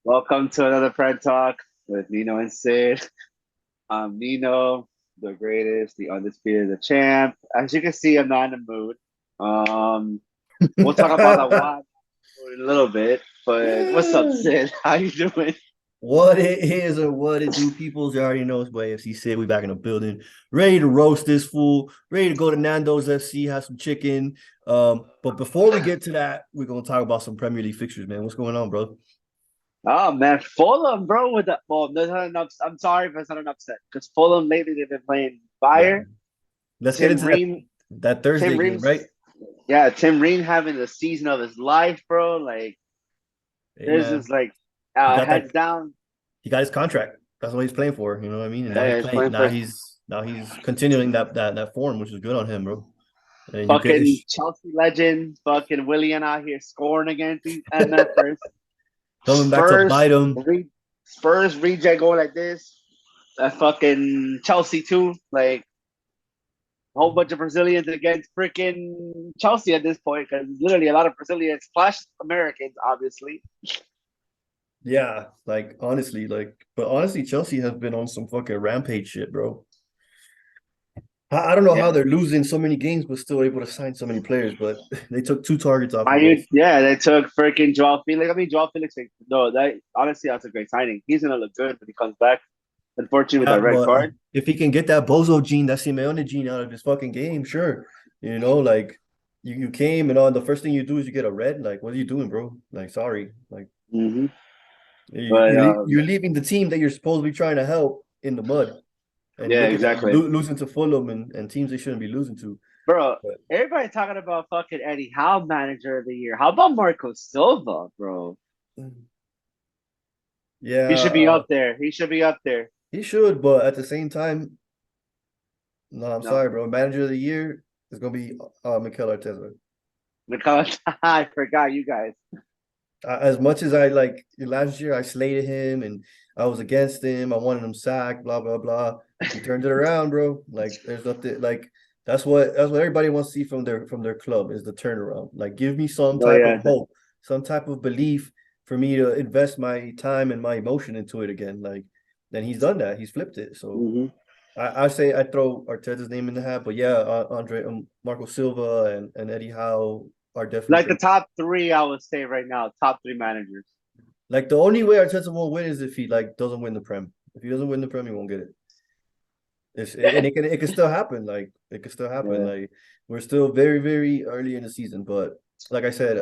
Welcome to another Friend Talk with Nino and Sid. I'm Nino, the greatest, the undisputed, the champ. As you can see, I'm not in the mood. Um, we'll talk about the why in a little bit. But what's up, Sid? How you doing? What it is or what it do, peoples. You already know it's by FC Sid. We back in the building, ready to roast this fool, ready to go to Nando's FC, have some chicken. But before we get to that, we're gonna talk about some Premier League fixtures, man. What's going on, bro? Oh man, Fulham, bro. With the well, there's not enough. I'm sorry if it's not an upset because Fulham lately they've been playing Yeah, fire. let's get Tim into that Ream, Tim Thursday game, right? Ream's, yeah, Tim Ream having the season of his life, bro. Like Hey, there's man, just like he got heads that. down. He got his contract. That's what he's playing for. You know what I mean? And now Yeah, he's he's playing. playing for Now he's continuing that form, which is good on him, bro. And you get fucking Chelsea legend, fucking Willian out here scoring against these MFers. coming back to Spurs, bite him. Spurs reject going like this. That fucking Chelsea too. Like a whole bunch of Brazilians against freaking Chelsea at this point because literally a lot of Brazilians slash Americans, obviously. Yeah, but honestly, Chelsea has been on some fucking rampage shit, bro. I don't know Yeah, how they're losing so many games, but still able to sign so many players. But they took two targets off of us. yeah, they took freaking Joao Felix. I mean, Joao Felix. Like, no, that honestly, that's a great signing. He's gonna look good when he comes back. Unfortunately, with Yeah, that red but card. if he can get that bozo gene, that Simeone gene out of his fucking game, sure. Like you came and on the first thing you do is you get a red. Like, what are you doing, bro? Like, sorry. Like Hmm. you, But you're leaving the team that you're supposed to be trying to help in the mud. And yeah, look at that, you're exactly. losing to Fulham and teams they shouldn't be losing to. Bro, But everybody talking about fucking Eddie Howe manager of the year. How about Marco Silva, bro? He yeah, should be up there. He should be up there. he should, but at the same time, no, I'm No. sorry, bro. Manager of the year is gonna be Mikel Arteta. Because I forgot you guys. As much as I like last year, I slated him and I was against him. I wanted him sacked, blah blah blah. He turned it around, bro. Like there's nothing like that's what everybody wants to see from their club is the turnaround. Like give me some Oh type of yeah. hope, some type of belief for me to invest my time and my emotion into it again. Like then he's done that. He's flipped it. So Hmm. I say I throw Arteta's name in the hat, but yeah, Andre, Marco Silva and Eddie Howe are definitely Like the pretty. top three, I would say right now, top three managers. Like the only way Arteta won't win is if he like doesn't win the Prem. If he doesn't win the Prem, he won't get it. And it can still happen. Like it can still happen. Yeah. Like we're still very very early in the season, but like I said,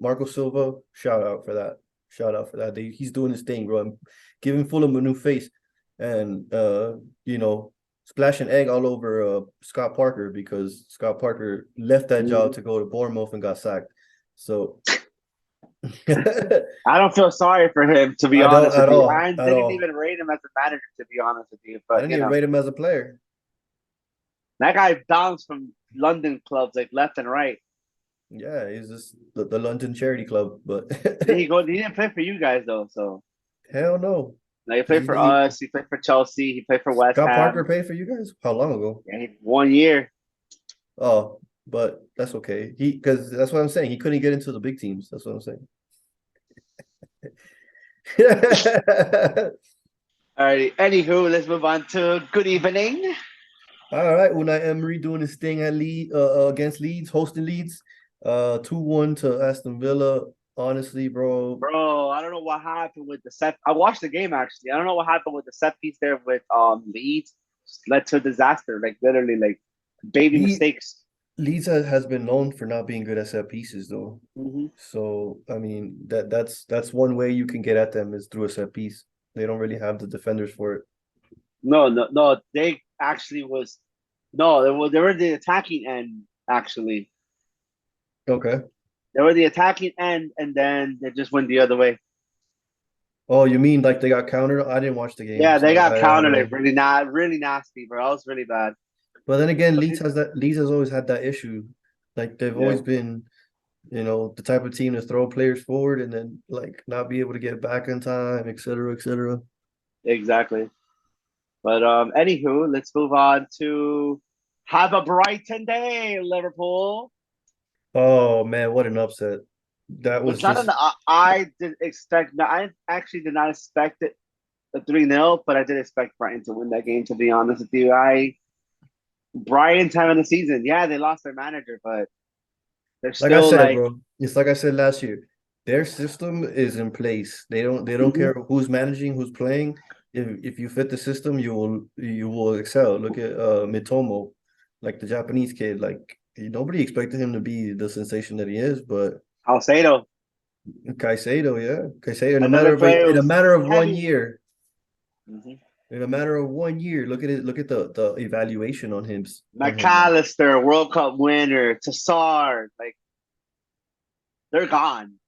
Marco Silva, shout out for that. Shout out for that. He's doing his thing, bro. I'm giving Fulham a new face, and splashing egg all over Scott Parker because Scott Parker left that job Mhm. to go to Bournemouth and got sacked. So I I don't feel sorry for him, to be don't honest at with you. all, I at didn't all. even rate him as a manager, to be honest with you. I But didn't even rate him as a player. that guy bounced from London clubs like left and right. Yeah, he's just the London Charity Club, but Then he go. He didn't play for you guys though, so hell no. like he Did played for he us. He played for Chelsea. He played for West Scott Parker Ham. paid for you guys? How long ago? And he, 1 year. Oh, but that's okay. Because that's what I'm saying. He couldn't get into the big teams. That's what I'm saying. All right. Anywho, let's move on to good evening, All right, Unai Emery doing his thing at against Leeds, hosting Leeds. 2-1 to Aston Villa. Honestly, bro. bro. I don't know what happened with the set. I watched the game actually. I don't know what happened with the set piece there with Leeds. Led to a disaster. Like literally, like baby Le mistakes. Leeds has been known for not being good at set pieces, though. Hmm. So I mean that's one way you can get at them is through a set piece. They don't really have the defenders for it. No, no, no. They actually was no. They were the attacking end actually. Okay. They were the attacking end, and then they just went the other way. Oh, you mean like they got countered? I didn't watch the game, Yeah, they so got I don't countered like know. really not really nasty, bro. That was really bad. But then again, But Leeds has always had that issue. Like they've yeah, always been, the type of team to throw players forward and then like not be able to get back in time, et cetera, et cetera. exactly. But anywho, let's move on to have a Brighton day, Liverpool. Oh man, what an upset. That was It's not an. just I did expect. I actually did not expect it a 3-0, but I did expect Brighton to win that game. To be honest with you, Brighton time of the season. Yeah, they lost their manager, but they're like I still said, like. bro. It's like I said last year. Their system is in place. They don't care Mhm. who's managing, who's playing. If you fit the system, you will excel. Look at Mitomo, like the Japanese kid. Like nobody expected him to be the sensation that he is, but Salcedo, Caicedo, yeah, Caicedo. another player In a who's matter of one heavy. year, Mhm. in a matter of one year, look at it. Look at the evaluation on him now. McAllister, World Cup winner, Tassard, like they're gone.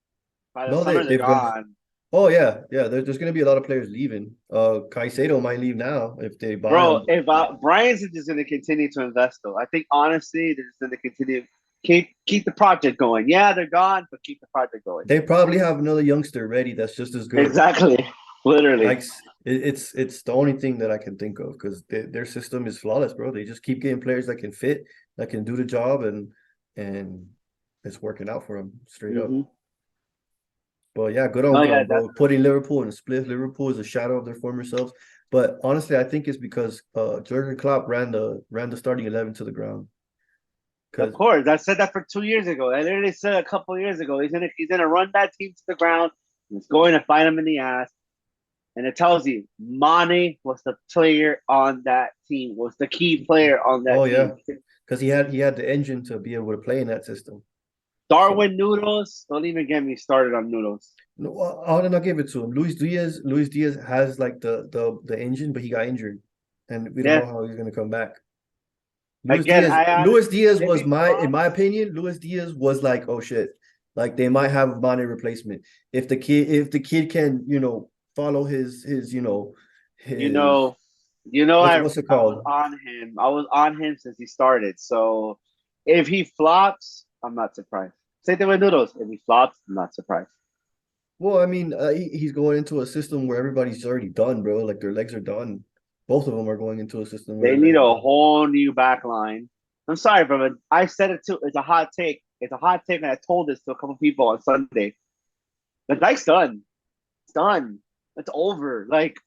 By the No, summer, they're they've gone. gone. Oh yeah, yeah. There's going to be a lot of players leaving. Caicedo might leave now if they buy Bro, him. if Brian's just going to continue to invest, though, I think honestly, they're just going to continue keep the project going. Yeah, they're gone, but keep the project going. They probably have another youngster ready that's just as good. Exactly, literally. Like it's the only thing that I can think of because their system is flawless, bro. They just keep getting players that can fit, that can do the job, and it's working out for them straight up. Hmm. But yeah, good No, on yeah, them, bro. definitely. Putting Liverpool in a split. Liverpool is a shadow of their former selves. But honestly, I think it's because Jurgen Klopp ran the starting 11 to the ground. Of Because course, I said that for 2 years ago. I literally said a couple of years ago. He's gonna run that team to the ground. He's going to fight him in the ass. And it tells you Mane was the player on that team, was the key player on that oh yeah, team. because he had the engine to be able to play in that system. So Darwin Noodles, don't even get me started on Noodles. no, I did not give it to him. Luis Diaz has like the engine, but he got injured, and we don't know Yeah, how he's gonna come back. Luis again, Diaz, I Luis honestly, Diaz if was he in my flops, opinion, Luis Diaz was like, oh shit, like they might have a Mane replacement if the kid can follow his you his know, you know, what's it I was called? on him. I was on him since he started. So if he flops, I'm not surprised. Same thing with Noodles. If he flops, I'm not surprised. Well, I mean, he's going into a system where everybody's already done, bro. Like their legs are done. Both of them are going into a system where They their need legs are a done. whole new back line. I'm sorry, brother. I said it too. It's a hot take. It's a hot take, and I told this to a couple people on Sunday. The Dyke's done. It's done. It's over. Like,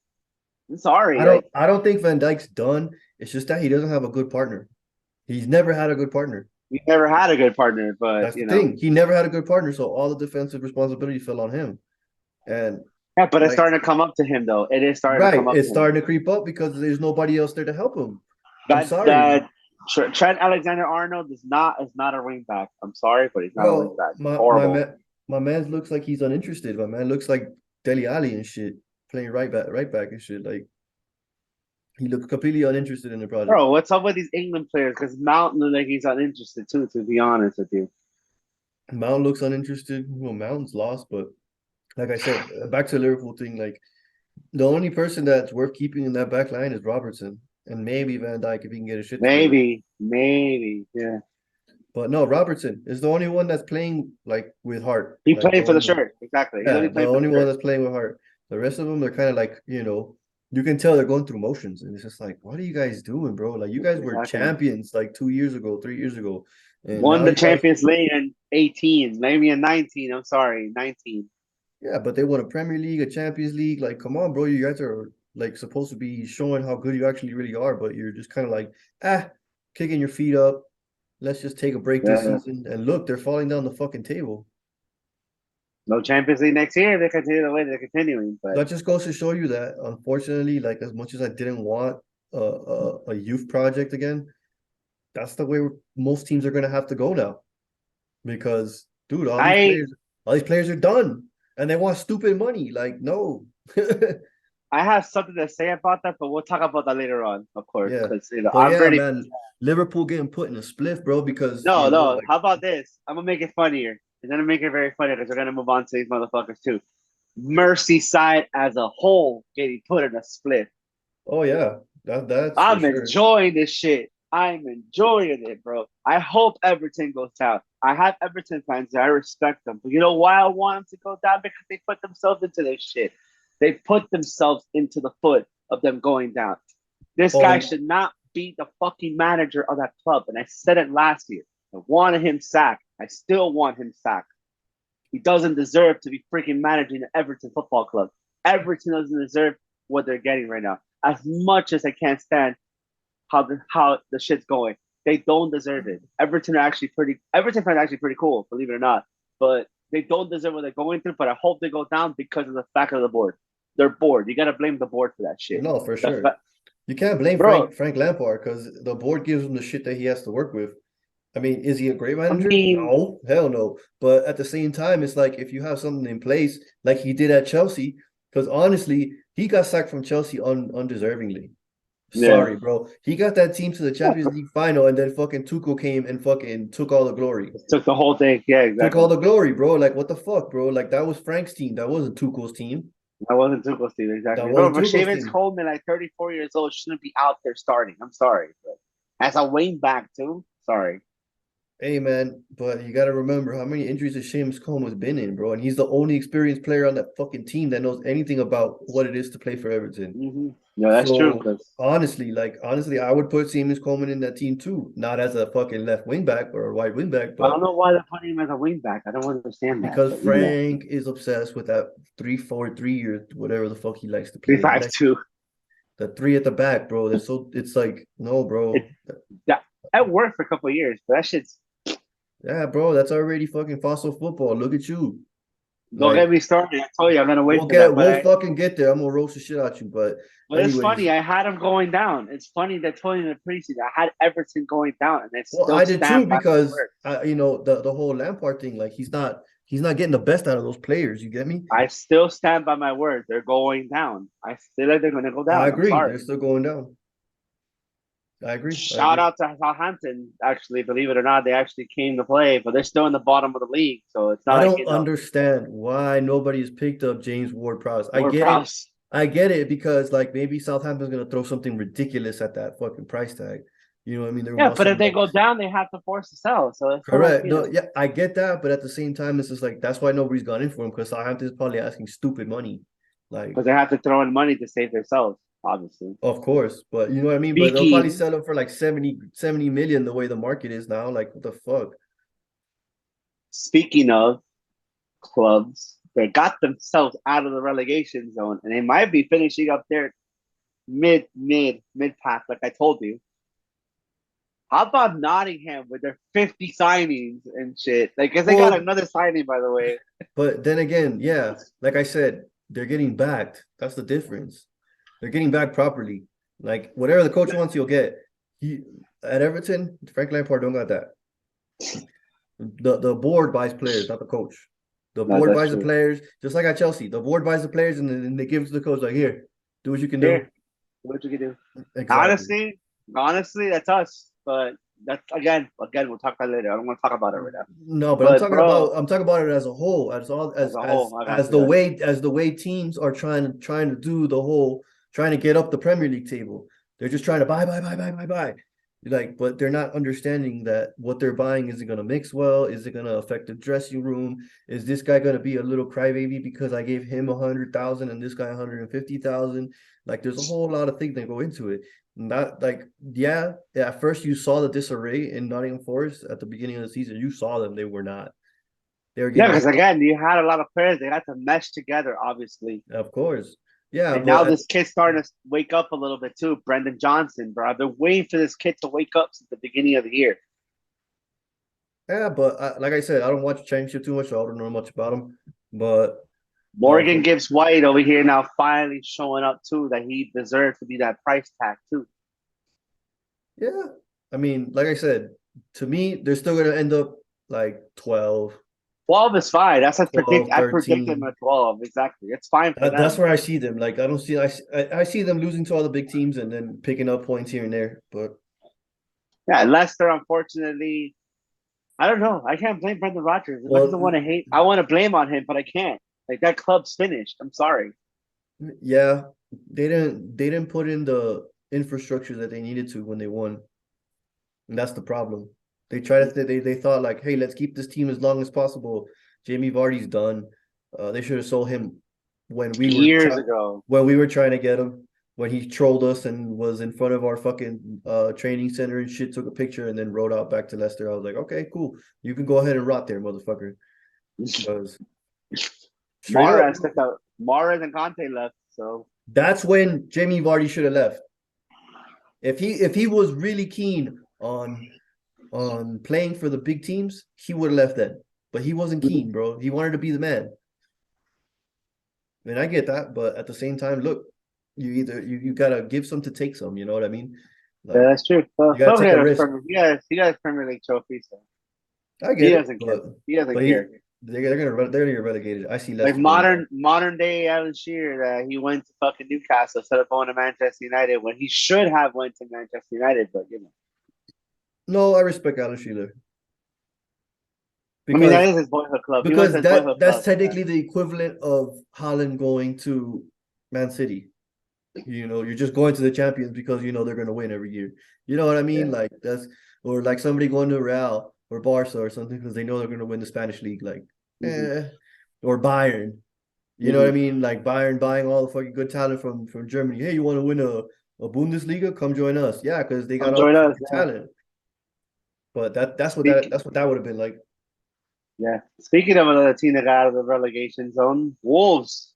I'm I sorry. don't Like, I don't think Van Dijk's done. It's just that he doesn't have a good partner. He's never had a good partner. we never had a good partner, but That's the thing. He never had a good partner, so all the defensive responsibility fell on him. And yeah. But it's like, starting to come up to him, though. It is starting to right, come up it's to him. starting to creep up because there's nobody else there to help him. I'm That sorry, that Trent Alexander Arnold is not a wing back. I'm sorry, but he's not a wing bro. back. He's My horrible. man, my man looks like he's uninterested. My man looks like Deli Ali and shit, playing right back and shit. Like he looks completely uninterested in the project. Bro, what's up with these England players? Because Mount looks like he's uninterested too. To be honest with you, Mount looks uninterested. Well, Mount's lost, but like I said, back to the Liverpool thing. Like the only person that's worth keeping in that back line is Robertson and maybe Van Dijk if he can get his shit together. maybe, yeah. But no, Robertson is the only one that's playing like with heart. He Like the played for the only one. shirt. Exactly. He's Yeah, only the playing for the only one shirt. that's playing with heart. The rest of them, they're kind of like, you can tell they're going through motions. And it's just like, what are you guys doing, bro? Like, you guys were Exactly. champions like 2 years ago, 3 years ago. And Won now the you guys, Champions League in 18, maybe in 19. I'm sorry, 19. yeah, but they won a Premier League, a Champions League. Like, come on, bro. You guys are like supposed to be showing how good you actually really are, but you're just kind of like, kicking your feet up. Let's just take a break this Yeah. season. And look, they're falling down the fucking table. No Champions League next year. They continue the way they're continuing, but That just goes to show you that, unfortunately, like as much as I didn't want a youth project again, that's the way most teams are gonna have to go now. Because, dude, I all these players are done, and they want stupid money. Like, no, I have something to say about that, but we'll talk about that later on, of course, yeah, because but I'm yeah, pretty. man, Liverpool getting put in a spliff, bro, because No, no. like, How about this? I'm gonna make it funnier. I'm gonna make it very funny because we're gonna move on to these motherfuckers too. Merseyside as a whole getting put in a split. oh yeah, that's for I'm sure. enjoying this shit. I'm enjoying it, bro. I hope Everton goes down. I have Everton fans. I respect them. But you know why I want them to go down? Because they put themselves into this shit. They put themselves into the foot of them going down. This Oh, guy and should not be the fucking manager of that club. And I said it last year. I wanted him sacked. I still want him sacked. He doesn't deserve to be freaking managing the Everton Football Club. Everton doesn't deserve what they're getting right now. As much as I can't stand how the shit's going, they don't deserve it. Everton fans are actually pretty cool, believe it or not. But they don't deserve what they're going through. But I hope they go down because of the fact of the board. They're bored. You gotta blame the board for that shit. No, for sure. You can't blame Bro, Frank Lampard because the board gives him the shit that he has to work with. I mean, is he a great I manager? mean, No, hell no. But at the same time, it's like if you have something in place like he did at Chelsea, because honestly, he got sacked from Chelsea undeservingly. yeah. Sorry, bro. He got that team to the Champions League final, and then fucking Tuchel came and fucking took all the glory. Took the whole thing. Yeah, Took all exactly. the glory, bro. Like, what the fuck, bro? Like, that was Frank's team. That wasn't Tuchel's team. That wasn't Tuchel's team, That exactly. Bro, wasn't Tuchel's Rashavis team. Coleman, at 34 years old, shouldn't be out there starting. I'm sorry. But as a wing back, too, sorry. Hey, man, but you got to remember how many injuries has Seamus Coleman's been in, bro. And he's the only experienced player on that fucking team that knows anything about what it is to play for Everton. No, that's true. So Because honestly, I would put Seamus Coleman in that team too. Not as a fucking left wing back or a right wing back, I but don't know why they're putting him as a wing back. I don't understand that. because But you know, Frank is obsessed with that 3-4-3 or whatever the fuck he likes to three play. five two. The three at the back, bro. It's like, no, It bro. that worked for a couple of years, but that shit's Yeah, bro, that's already fucking fossil football. Look at you. don't get Like me started. I told you I'm gonna wait we'll for that. get we'll fucking get there. I'm gonna roast the shit out you. But But it's anyways, funny. I had him going down. It's funny that told you in the preseason. I had Everton going down, and I well, still I did too stand by my because word. the whole Lampard thing, like he's not getting the best out of those players. You get me? I still stand by my word. They're going down. I feel like they're going to go I down. I'm agree. They're sorry. still going down. I agree. I Shout agree. out to Southampton. Actually, believe it or not, they actually came to play, but they're still in the bottom of the league. So it's not I like don't understand why nobody has picked up James Ward-Prowse. I we're get it. props. I get it because like maybe Southampton's gonna throw something ridiculous at that fucking price tag. You know what I mean? They Yeah, want but if some they like go down, they have to force to sell. So it's not like correct. you No, know yeah, I get that, but at the same time, it's just like that's why nobody's gone in for him because Southampton's probably asking stupid money. Like, because they have to throw in money to save themselves. Obviously. of course, but you know what I mean? But they'll probably Speaking sell him for like 70 million the way the market is now. Like, what the fuck? speaking of clubs, they got themselves out of the relegation zone, and they might be finishing up there mid pack, like I told you. How about Nottingham with their 50 signings and shit? Like, cause they got Well, another signing, by the way. but then again, yeah, like I said, they're getting backed. That's the difference. They're getting back properly. Like whatever the coach wants, you'll get. He at Everton, Frank Lampard don't got that. The board buys players, not the coach. The No, board that's buys the true. players, just like at Chelsea. The board buys the players and then they give it to the coach, like, here, do what you can do. Here, what you can do. Exactly. Honestly, honestly, that's us. But that's again, we'll talk about it later. I don't want to talk about it right now. No, but But bro, I'm talking about it as a whole, as a whole, I got you, as the way teams are trying to do the whole trying to get up the Premier League table. They're just trying to buy. Like, but they're not understanding that what they're buying isn't gonna mix well. Is it gonna affect the dressing room? Is this guy gonna be a little crybaby because I gave him 100,000 and this guy 150,000? Like, there's a whole lot of things that go into it. Not like, yeah, at first you saw the disarray in Nottingham Forest at the beginning of the season. You saw them; they were not. They were Yeah, getting because fucked, again, you had a lot of players. They had to mesh together, obviously. of course. Yeah, And now but this kid's starting to wake up a little bit too. Brendan Johnson, bro. I've been waiting for this kid to wake up since the beginning of the year. like I said, I don't watch Championship too much, so I don't know much about them. But Morgan from Gibbs White over here now finally showing up too that he deserves to be that price tag too. yeah, I mean, like I said, to me, they're still gonna end up like 12, 12 is fine. That's a predict. 12, I predict them 13. at 12. Exactly. It's fine for That's them. where I see them. Like I don't see I see them losing to all the big teams and then picking up points here and there. But Yeah, Leicester, unfortunately, I don't know. I can't blame Brendan Rodgers. As much as I well, want to hate, I want to blame on him, but I can't. Like that club's finished. I'm sorry. yeah, they didn't put in the infrastructure that they needed to when they won. And that's the problem. They tried to they thought like, hey, let's keep this team as long as possible. Jamie Vardy's done. They should have sold him when Years ago. we were trying to get him. When he trolled us and was in front of our fucking training center and shit, took a picture and then rode out back to Leicester. I was like, okay, cool. You can go ahead and rot there, motherfucker. Because straight up, Mahrez stepped out. Mahrez and Conte left. So that's when Jamie Vardy should have left. If he was really keen on playing for the big teams, he would have left then. But he wasn't keen, bro. He wanted to be the man. And I get that, but at the same time, look, you gotta give some to take some. You know what I mean? yeah, Like that's true. So you gotta he'll take get a a risk. Premier. He got his Premier League trophy, so I he get it, doesn't care. but He doesn't but he care. they're gonna get relegated. I see Like Leicester going down. modern day Alan Shearer, that he went to fucking Newcastle instead of going to Manchester United when he should have went to Manchester United. But No, I respect Alan Shearer I mean that because is his boyhood club. He went to because his boyhood that's club. Yeah. technically the equivalent of Haaland going to Man City. You're just going to the champions because they're going to win every year. You know what I mean? Yeah. Like that's or like somebody going to Real or Barca or something because they know they're going to win the Spanish league. Like, Mm-hmm. or Bayern. You know what I Mm-hmm. mean? Like Bayern buying all the fucking good talent from Germany. Hey, you want to win a Bundesliga? Come join us. Yeah, because they got Come all the join us. fucking Yeah. talent. But that's what Speak. that would have been like. Yeah. Speaking of another team that got out of the relegation zone, Wolves.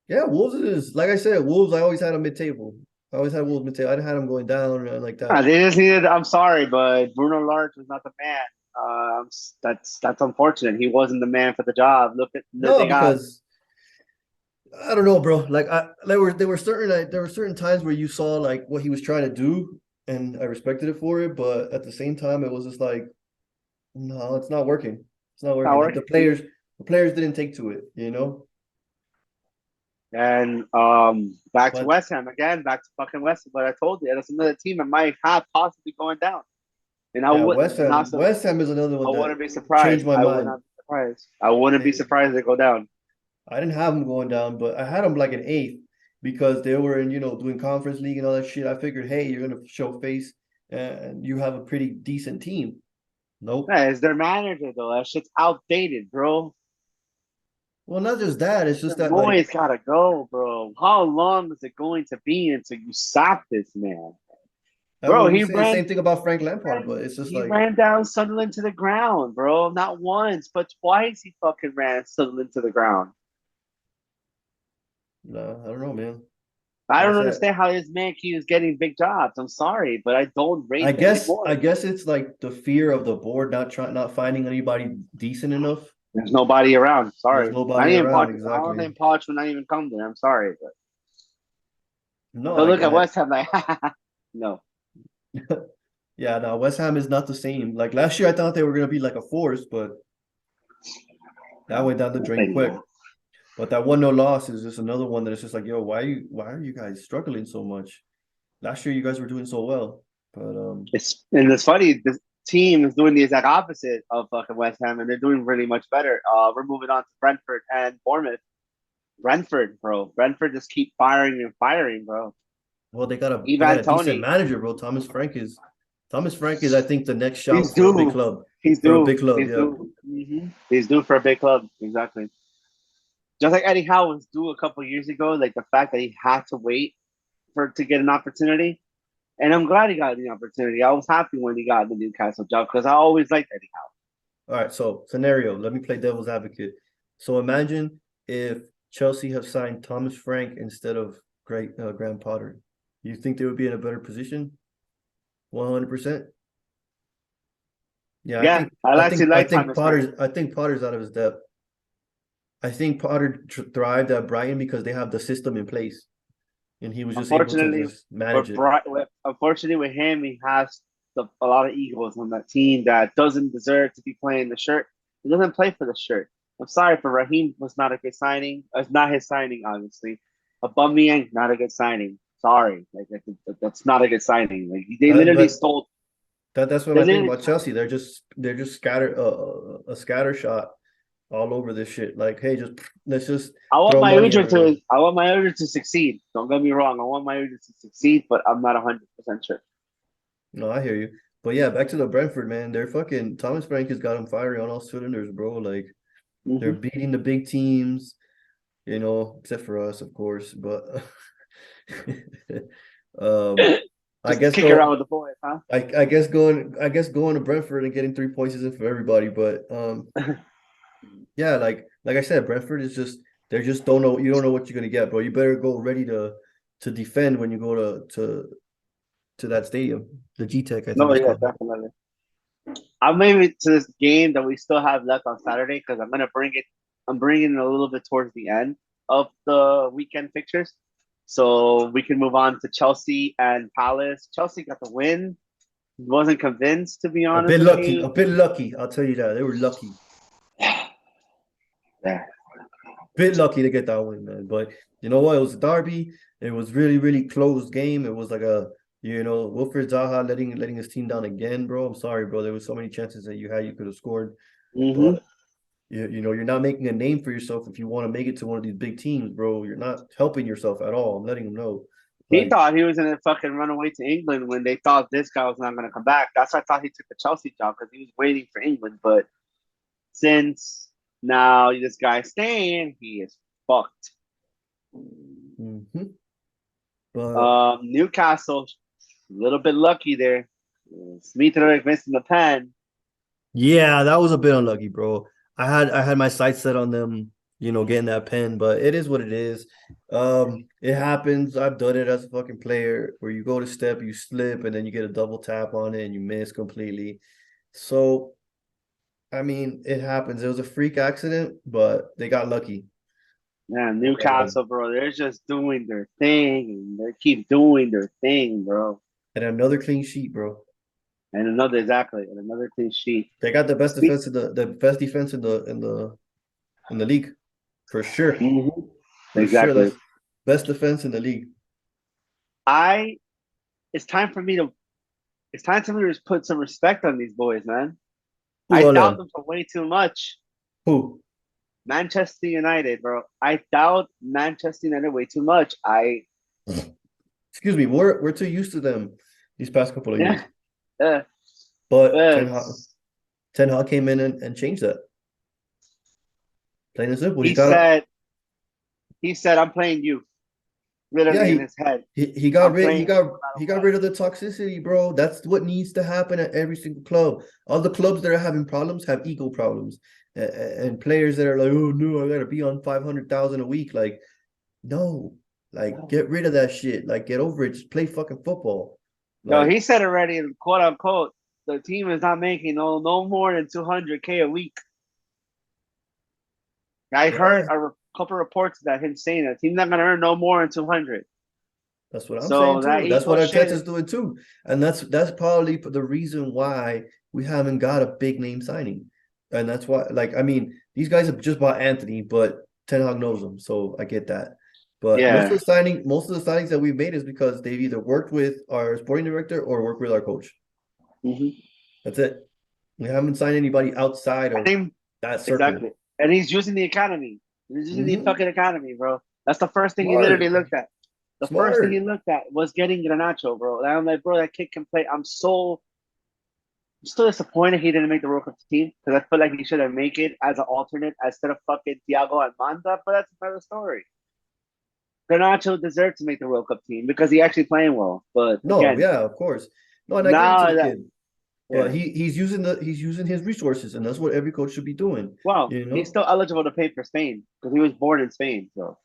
Yeah, Wolves is like I said, Wolves. I always had them mid-table. I always had Wolves mid-table. I didn't have them going down or anything like that. They just needed. I'm sorry, but Bruno Lage was not the man. That's unfortunate. He wasn't the man for the job. Look at No, they got. because I don't know, bro. Like there were certain times where you saw like what he was trying to do, and I respected it for it. But at the same time, it was just like, no, it's not working. It's not Not working. Like working. the players didn't take to it, And back to But West Ham again. Back to fucking West Ham. But I told you, that's another team that might have possibly going down. And I yeah, wouldn't West not Ham. so. West Ham is another I one that wouldn't be changed surprised. my I would mind. not be surprised. I wouldn't be They, surprised to go down. I didn't have them going down, but I had them like an eighth because they were in, doing conference league and all that shit. I figured, hey, you're gonna show face and you have a pretty decent team. Nope. Yeah, it's their manager though. That shit's outdated, bro. Well, not just that. It's The just that like Moyes gotta go, bro. How long is it going to be until you sack this man? I Bro, mean, we say the same thing about Frank Lampard, but it's just he like, ran down Sunderland to the ground, bro. Not once, but twice he fucking ran Sunderland to the ground. no, I don't know, man. I Like I don't said, understand how this man keeps getting big jobs. I'm sorry, but I don't I rate him guess anymore. I guess it's like the fear of the board not finding anybody decent enough. There's nobody around. There's Sorry. Not nobody even around Poch. I don't exactly. think Poch would not even come there. I'm sorry. No, But I look at get it. West Ham like no. Yeah, no, West Ham is not the same. Like last year, I thought they were gonna be like a force, but that went down the Not drain quick. anymore. But that 1-0 loss is just another one that is just like, yo, why are you guys struggling so much? Last year you guys were doing so well. But It's funny. This team is doing the exact opposite of fucking West Ham, and they're doing really much better. We're moving on to Brentford and Bournemouth. Brentford, bro. Brentford just keep firing and firing, bro. well, they got a they got Ivan a decent Tony, manager, bro. Thomas Frank is, I think, the next he's shout for a big due. club. He's For a due. big club, He's yeah. due. He's due for a big club. Exactly. Just like Eddie Howe was due a couple years ago, like the fact that he had to wait for to get an opportunity. And I'm glad he got the opportunity. I was happy when he got the Newcastle job because I always liked Eddie Howe. All right, so scenario. Let me play devil's advocate. So imagine if Chelsea have signed Thomas Frank instead of Graham Potter. You think they would be in a better position? 100%. Yeah, I Yeah, think I I actually think I like think Thomas Frank. Potter's out of his depth. I think Potter thrived at Brighton because they have the system in place, and he was just able to Unfortunately, just manage it. unfortunately with him, he has a lot of egos on that team that doesn't deserve to be playing the shirt. He doesn't play for the shirt. I'm sorry for Raheem was not a good signing. It's not his signing, obviously. Aubameyang, not a good signing. Sorry, that's not a good signing. Like they literally But stole. that's what They I think literally about Chelsea. They're just scatter a scatter shot all over this shit. Like, hey, let's just throw money everywhere. I want my Udra to succeed. Don't get me wrong. I want my Udra to succeed, but I'm not 100% sure. No, I hear you. But yeah, back to the Brentford, man. They're fucking Thomas Frank has got them firing on all cylinders, bro. Like they're Mm-hmm. beating the big teams, except for us, of course. But um I Just to guess kick around go with the boys, huh? I guess going to Brentford and getting 3 points isn't for everybody, but yeah, like I said, Brentford is just they just don't know you don't know what you're gonna get, bro. You better go ready to defend when you go to that stadium, the G Tech, I think No, it's yeah, called. definitely. I'm maybe to this game that we still have left on Saturday because I'm gonna bring it. I'm bringing it a little bit towards the end of the weekend fixtures, so we can move on to Chelsea and Palace. Chelsea got the win. Wasn't convinced to be honest with you. A bit lucky. I'll tell you that they were lucky, Yeah. bit lucky to get that win, man. But you know what? It was a derby. It was really, really close game. It was like Wilfred Zaha letting his team down again, bro. I'm sorry, bro. There was so many chances that you could have scored, Mm-hmm. but you're not making a name for yourself if you want to make it to one of these big teams, bro. You're not helping yourself at all. I'm letting them know. He Like, thought he was gonna fucking run away to England when they thought this guy was not gonna come back. That's why I thought he took the Chelsea job because he was waiting for England. But since now this guy's staying, he is fucked. mhm. But Newcastle, a little bit lucky there. Smith missing the pen. yeah, that was a bit unlucky, bro. I had my sights set on them, getting that pen, but it is what it is. It happens. I've done it as a fucking player where you go to step, you slip, and then you get a double tap on it and you miss completely. So, I mean, it happens. It was a freak accident, but they got lucky. Yeah, Uh, Newcastle, bro, they're just doing their thing and they keep doing their thing, bro. and another clean sheet, bro. And another clean sheet. They got the best Speak. defense in the best defense in the league for sure. Mm-hmm. For sure, Exactly. that's best defense in the league. I. It's time for me to. It's time for me to just put some respect on these boys, man. Who I on doubt them? them for way too much. Who? Manchester United, bro. I doubt Manchester United way too much. I. Excuse me, we're too used to them these past couple of Yeah. years. Uh, But uh, Ten Hag came in and changed that. Plain and simple. he said. He said, "I'm playing you." Yeah, Literally in his head. he got I'm rid playing you no matter he got what. rid of the toxicity, bro. That's what needs to happen at every single club. All the clubs that are having problems have ego problems, and players that are like, oh no, I gotta be on 500,000 a week. Like, no, like get rid of that shit. Like, get over it. Just play fucking football. Yo, Like, he said already, quote unquote, the team is not making no more than 200K a week. I heard yeah, a couple reports that him saying that team's not gonna earn no more than 200. that's what I'm saying So that too. That's ego what Arteta's shit, doing too, and that's probably the reason why we haven't got a big name signing, and that's why. Like, I mean, these guys have just bought Anthony, but Ten Hag knows him, so I get that. But yeah. most of the signings that we've made is because they've either worked with our sporting director or worked with our coach. Mm-hmm. That's it. We haven't signed anybody outside of Same, that circle. exactly. And he's using the academy. He's using the Mm-hmm. fucking academy, bro. That's the first thing he literally Smart, looked at. The first thing he smart. looked at was getting Granacho, bro. And I'm like, bro, that kid can play. I'm still disappointed he didn't make the World Cup team because I feel like he should have made it as an alternate instead of fucking Thiago Almanda. But that's another story. Garnacho deserved to make the World Cup team because he actually playing well. But No, again, yeah, of course. No, and I give it to now the that kid. But yeah, he's using his resources, and that's what every coach should be doing. well, You he's know, still eligible to play for Spain because he was born in Spain. So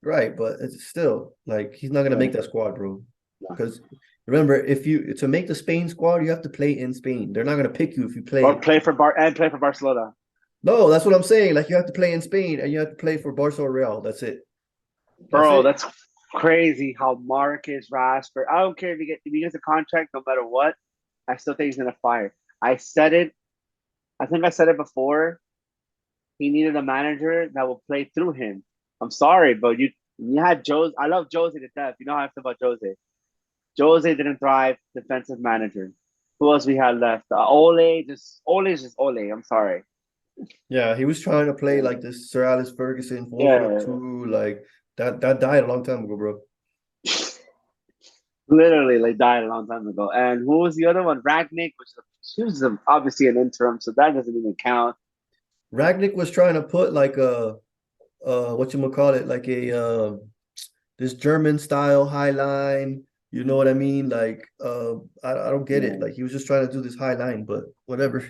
right? But it's still like he's not gonna yeah, make that squad, bro. yeah. Because remember, if you to make the Spain squad, you have to play in Spain. They're not gonna pick you if you Or play. play for Barcelona, No, that's what I'm saying. Like you have to play in Spain, and you have to play for Barca or Real. That's it. That's bro. it. That's crazy how Marcus Rashford. I don't care if he gets a contract, no matter what. I still think he's gonna fire. I said it. I think I said it before. He needed a manager that will play through him. I'm sorry, but you had Jose. I love Jose to death. You know how I feel about Jose. Jose didn't thrive. Defensive manager. Who else we had left? Ole is just Ole. I'm sorry. Yeah, he was trying to play like this Sir Alex Ferguson 4-4-2. Yeah, Like that died a long time ago, bro. literally like died a long time ago. And who was the other one? Ragnick, which she was obviously an interim, so that doesn't even count. Ragnick was trying to put like a what you call it, like a this German style high line. You know what I mean? Like I don't get it. Yeah. Like he was just trying to do this high line, but whatever.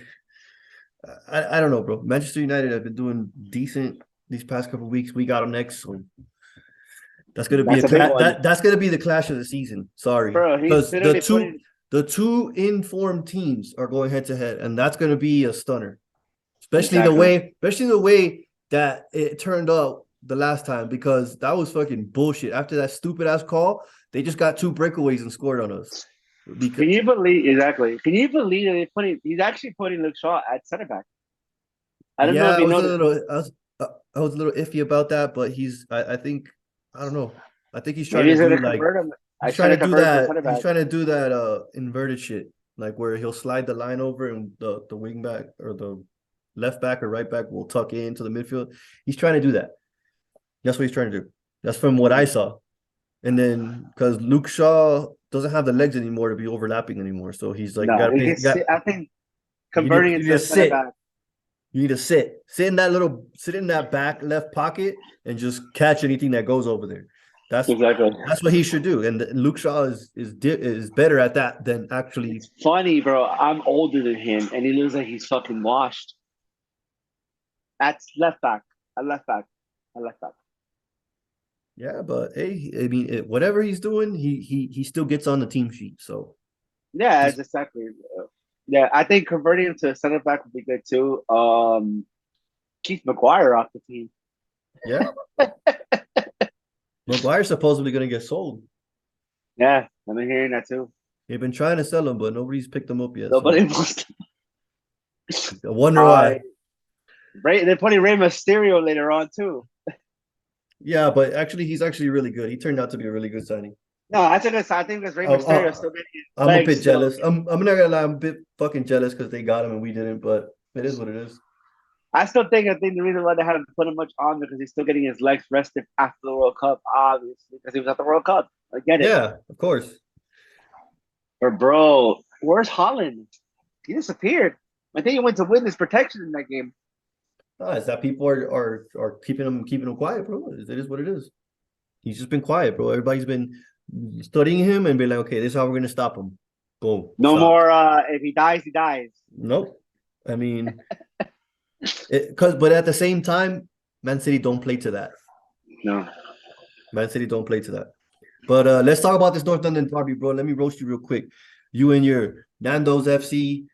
I don't know, bro. Manchester United have been doing decent these past couple of weeks. We got them next, so that's gonna be a That's a big clash. one, That's gonna be the clash of the season. Sorry, bro. He's because literally putting the two informed teams are going head to head, and that's gonna be a stunner. exactly. Especially the way that it turned out the last time, because that was fucking bullshit. After that stupid ass call, they just got two breakaways and scored on us. Because Can you believe exactly? Can you believe that they putting? He's actually putting Luke Shaw at center back. I don't know yeah, if you noticed. I was a little iffy about that, but I think I don't know. I think he's trying Maybe to he's do gonna like convert him. I he's try trying to to do convert him to that. center He's back. trying to do that inverted shit, like where he'll slide the line over and the wing back or the left back or right back will tuck into the midfield. He's trying to do that. That's what he's trying to do. That's from what I saw. And then because Luke Shaw doesn't have the legs anymore to be overlapping anymore, so he's like, No, he can sit. I think converting you need into to a center sit. back. You need to sit in that back left pocket and just catch anything that goes over there. That's Exactly. that's what he should do. And Luke Shaw is better at that than actually. It's funny, bro. I'm older than him, and he looks like he's fucking washed. That's left back. A left back. A left back. Yeah, but hey, I mean, whatever he's doing, he still gets on the team sheet. So Yeah, just it's exactly. Yeah, I think converting him to a center back would be good too. Keith McGuire off the team. yeah, McGuire's supposedly going to get sold. Yeah, I've been hearing that too. They've been trying to sell him, but nobody's picked him up yet. Nobody So wants. I wonder I why. They're putting Rey Mysterio later on too. Yeah, but actually, he's actually really good. He turned out to be a really good signing. No, I think this Rey Uh, Mysterio is uh, still getting his I'm a legs bit still. jealous. I'm not gonna lie. I'm a bit fucking jealous because they got him and we didn't. But it is what it is. I think the reason why they haven't put him much on because he's still getting his legs rested after the World Cup, obviously, because he was at the World Cup. I get it. Yeah, of course. But bro, where's Holland? He disappeared. I think he went to witness protection in that game. It's that people are keeping him quiet, bro. It is what it is. He's just been quiet, bro. Everybody's been studying him and be like, okay, this is how we're gonna stop him. Boom, No stop. more. If he dies, he dies. Nope. I mean, but at the same time, Man City don't play to that. No. Man City don't play to that. But let's talk about this North London derby, bro. Let me roast you real quick. You and your Nando's FC,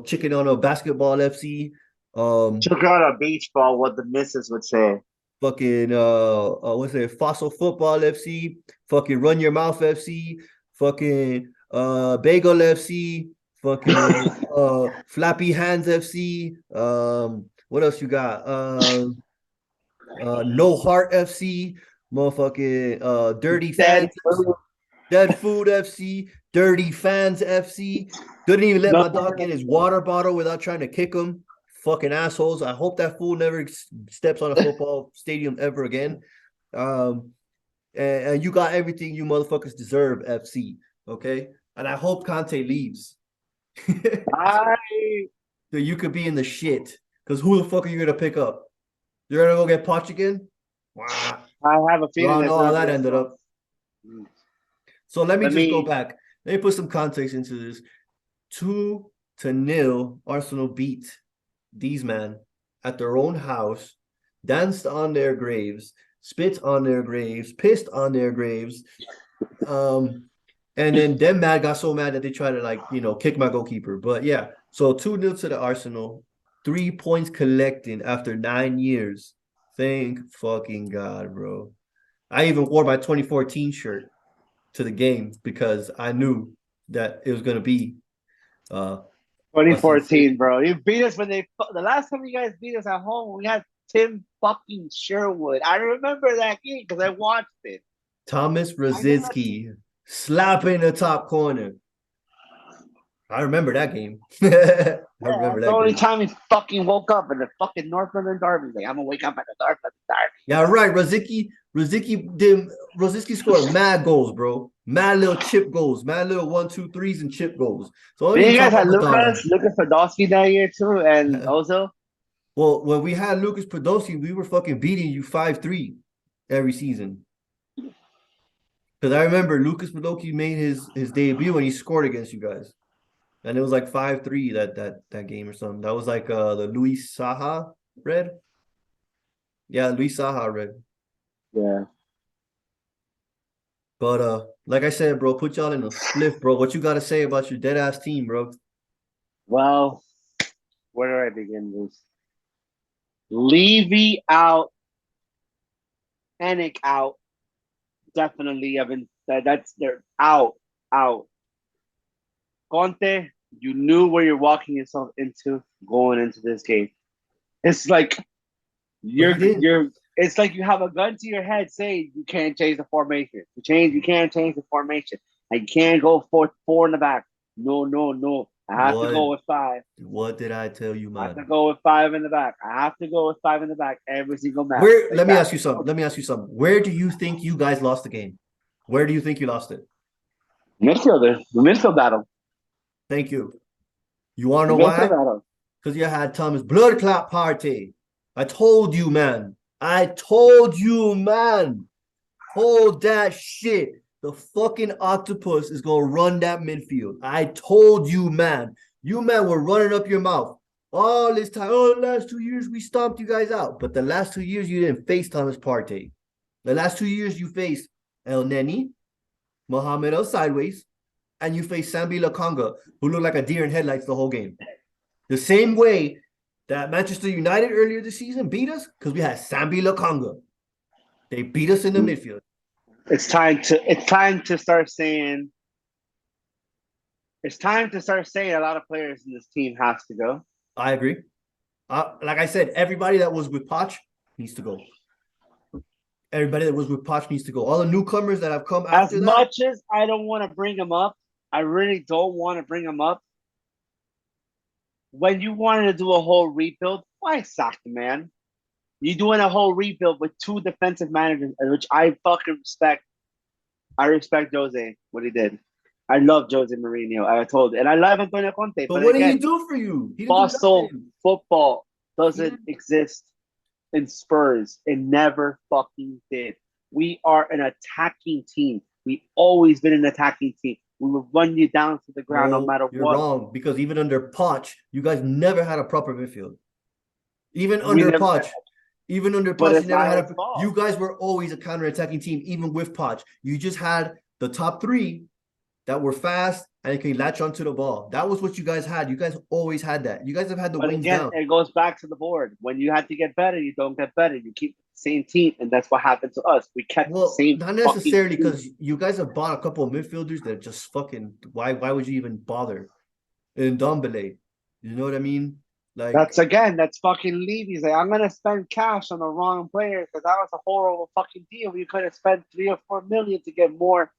chicken on a basketball FC, Took out a beach ball. What the missus would say. fucking what's it, Fossil Football FC, fucking Run Your Mouth FC, fucking Bagel FC, fucking Flappy Hands FC. What else you got? No Heart FC, motherfucking Dirty Dead Fans FC, food. Dead Food FC, Dirty Fans FC. Couldn't even let No. my dog get his water bottle without trying to kick him. Fucking assholes. I hope that fool never steps on a football stadium ever again. Um, and you got everything you motherfuckers deserve, FC. Okay. And I hope Conte leaves. I So you could be in the shit. Because who the fuck are you gonna pick up? You're gonna go get Poch again? Wow. I have a We feeling all that's know how not that going ended to. up. So let me Let just go me. back. Let me put some context into this. 2-0, Arsenal beat these men at their own house, danced on their graves, spit on their graves, pissed on their graves. And then them mad got so mad that they tried to kick my goalkeeper. But yeah, so 2-0 to the Arsenal, 3 points collected after 9 years. Thank fucking God, bro. I even wore my 2014 shirt to the game because I knew that it was gonna be a sensation. 2014, bro. You beat us when the last time you guys beat us at home. We had Tim fucking Sherwood. I remember that game because I watched it. Thomas I know that. Rosicki slapping the top corner. I remember that game. I Yeah, remember that's the that only game. time he fucking woke up in the fucking North London Derby. Like, I'm gonna wake up at the North London Yeah, right. Rosicki scored mad goals, bro. Mad little chip goals, mad little 1, 2, 3s and chip goals. So I don't Derby. Then even you talk guys had about Madonna. Lucas Podolski that year too, and Ozil. Well, when we had Lucas Podolski, we were fucking beating you 5-3 every season. Because I remember Lucas Podolski made his debut and he scored against you guys. And it was like 5-3 that game or something. That was like the Luis Saha red. Yeah, Luis Saha red. Yeah. But like I said, bro, put y'all in a spliff, bro. What you got to say about your dead ass team, bro? Well, where do I begin, Bruce? Levy out, Panic out. Definitely, that's they're out. Conte, you knew where you're walking yourself into going into this game. It's like But he didn't. you're it's like you have a gun to your head saying you can't change the formation. You can't change the formation. I can't go four in the back. No. I have to What go with five. what did I tell you, I have to man? go with five in the back. I have to go with five in the back every single match. Where Like let me that. ask you something. Let me ask you something. Where do you think you guys lost the game? Where do you think you lost it? The midfield battle. Thank you. You want to The know midfield why? battle. Because you had Thomas blood clot party. I told you, man. I told you, man. Hold that shit. The fucking octopus is gonna run that midfield. I told you, man. You man were running up your mouth all this time. Oh, the last 2 years we stomped you guys out. But the last 2 years you didn't face Thomas Partey. The last 2 years you faced El Neni, Mohamed El Sideways, and you faced Sambi Lakonga, who looked like a deer in headlights the whole game. The same way that Manchester United earlier this season beat us because we had Sambi Lakonga. They beat us in the midfield. It's time to start saying a lot of players in this team has to go. I agree. Like I said, everybody that was with Poch needs to go. Everybody that was with Poch needs to go. All the newcomers that have come As after that, much as I don't want to bring them up, I really don't want to bring them up. When you wanted to do a whole rebuild, why sack the man? You're doing a whole rebuild with two defensive managers, which I fucking respect. I respect Jose, what he did. I love Jose Mourinho. I told you. And I love Antonio Conte. but But what did he again, do for you? He didn't do Boston nothing. football He doesn't didn't. exist in Spurs. It never fucking did. We are an attacking team. We always been an attacking team. We will run you down to the ground no No, matter you're what. wrong because even under Poch, you guys never had a proper midfield. Even We under never, Poch, even under but Poch, you it's never not had his a. fault. You guys were always a counter-attacking team, even with Poch. You just had the top three that were fast and can latch onto the ball. That was what you guys had. You guys always had that. You guys have had the But wings again, down. it goes back to the board. When you have to get better, you don't get better. You keep the same team, and that's what happened to us. We kept the Well, same not fucking necessarily team. because you guys have bought a couple of midfielders that just fucking. Why would you even bother? In Dombele, you know what I mean? Like, That's fucking Levy's. Like, I'm gonna spend cash on the wrong player because that was a horrible fucking deal. You could have spent 3 or 4 million to get more,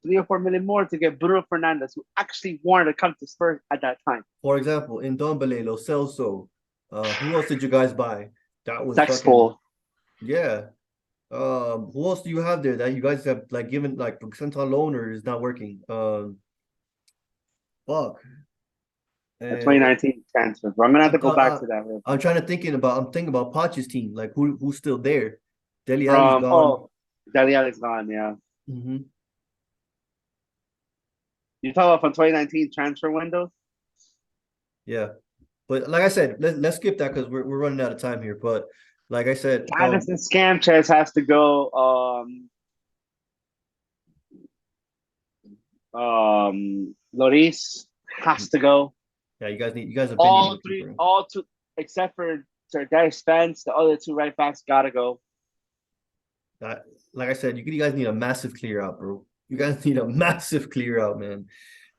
3 or 4 million more to get Bruno Fernandez, who actually wanted to come to Spurs at that time. for example, in Dombele, Lo Celso, who else did you guys buy? That was fucking Sexpol. yeah. Who else do you have there that you guys have like given like sent on loan or is not working? Fuck. A And 2019 transfer. But I'm gonna have I'm to go back to that real I'm quick. trying to I'm thinking about Poch's team, like who's still there? Deli Ali's From gone. Dele Alli's gone. Yeah, Hmm. you talk about from 2019 transfer windows. Yeah. But like I said, let's skip that because we're running out of time here. But like I said, Addison Sanchez has to go. Loris has to go. yeah, you guys have been needing a keeper. All two, except for Sergei Spence, the other two right backs gotta go. Uh, like I said, you guys need a massive clear out, bro. You guys need a massive clear out, man.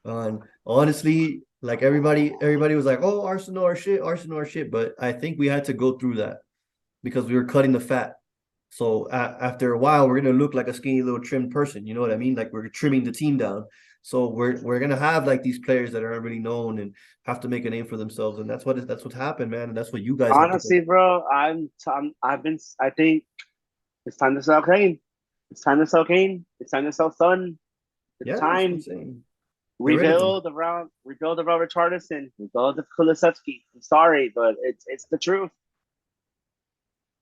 And honestly, like everybody was like, "Oh, Arsenal are shit." But I think we had to go through that because we were cutting the fat. So after a while, we're gonna look like a skinny little trimmed person. You know what I mean? Like we're trimming the team down. So we're gonna have like these players that aren't really known and have to make a name for themselves, and that's what happened, man. And that's what you guys have to go. Honestly, bro, I think it's time to sell Kane. It's time to sell Kane. It's time to sell Son. It's Yeah, that's what I'm time. saying. Get rid of them. Rebuild around Richarlison, rebuild the Kulusevski. I'm sorry, but it's the truth.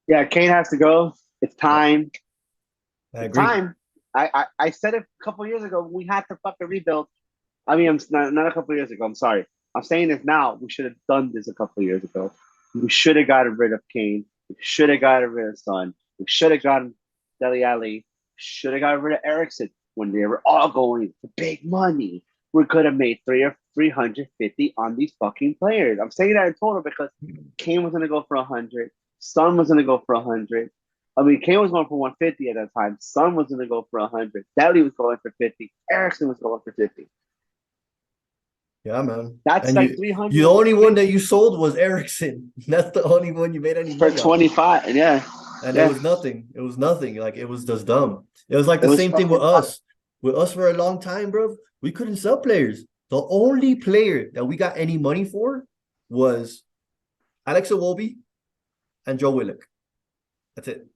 Yeah, Kane has to go. It's Yeah, time. I It's agree. time. I said it a couple years ago. We had to fucking rebuild. I mean, I'm not a couple of years ago. I'm sorry. I'm saying this now. We should have done this a couple of years ago. We should have gotten rid of Kane. We should have gotten rid of Son. We should have gotten Dele Alli. Should have gotten rid of Ericsson when they were all going for big money. We could have made 350 on these fucking players. I'm saying that in total because Kane was going to go for 100. Son was going to go for 100. I mean, Kane was going for 150 at that time. Son was going to go for 100. Deli was going for 50. Ericsson was going for 50. Yeah, man. That's And like you the only one 350 that you sold was Ericsson. That's the only one you made any for money off. 25. Yeah. And it Yeah. was nothing. It was nothing. Like it was just dumb. It was like It the was same thing with fucking fun. us. With us for a long time, bro. We couldn't sell players. The only player that we got any money for was Alex Iwobi and Joe Willock. That's it.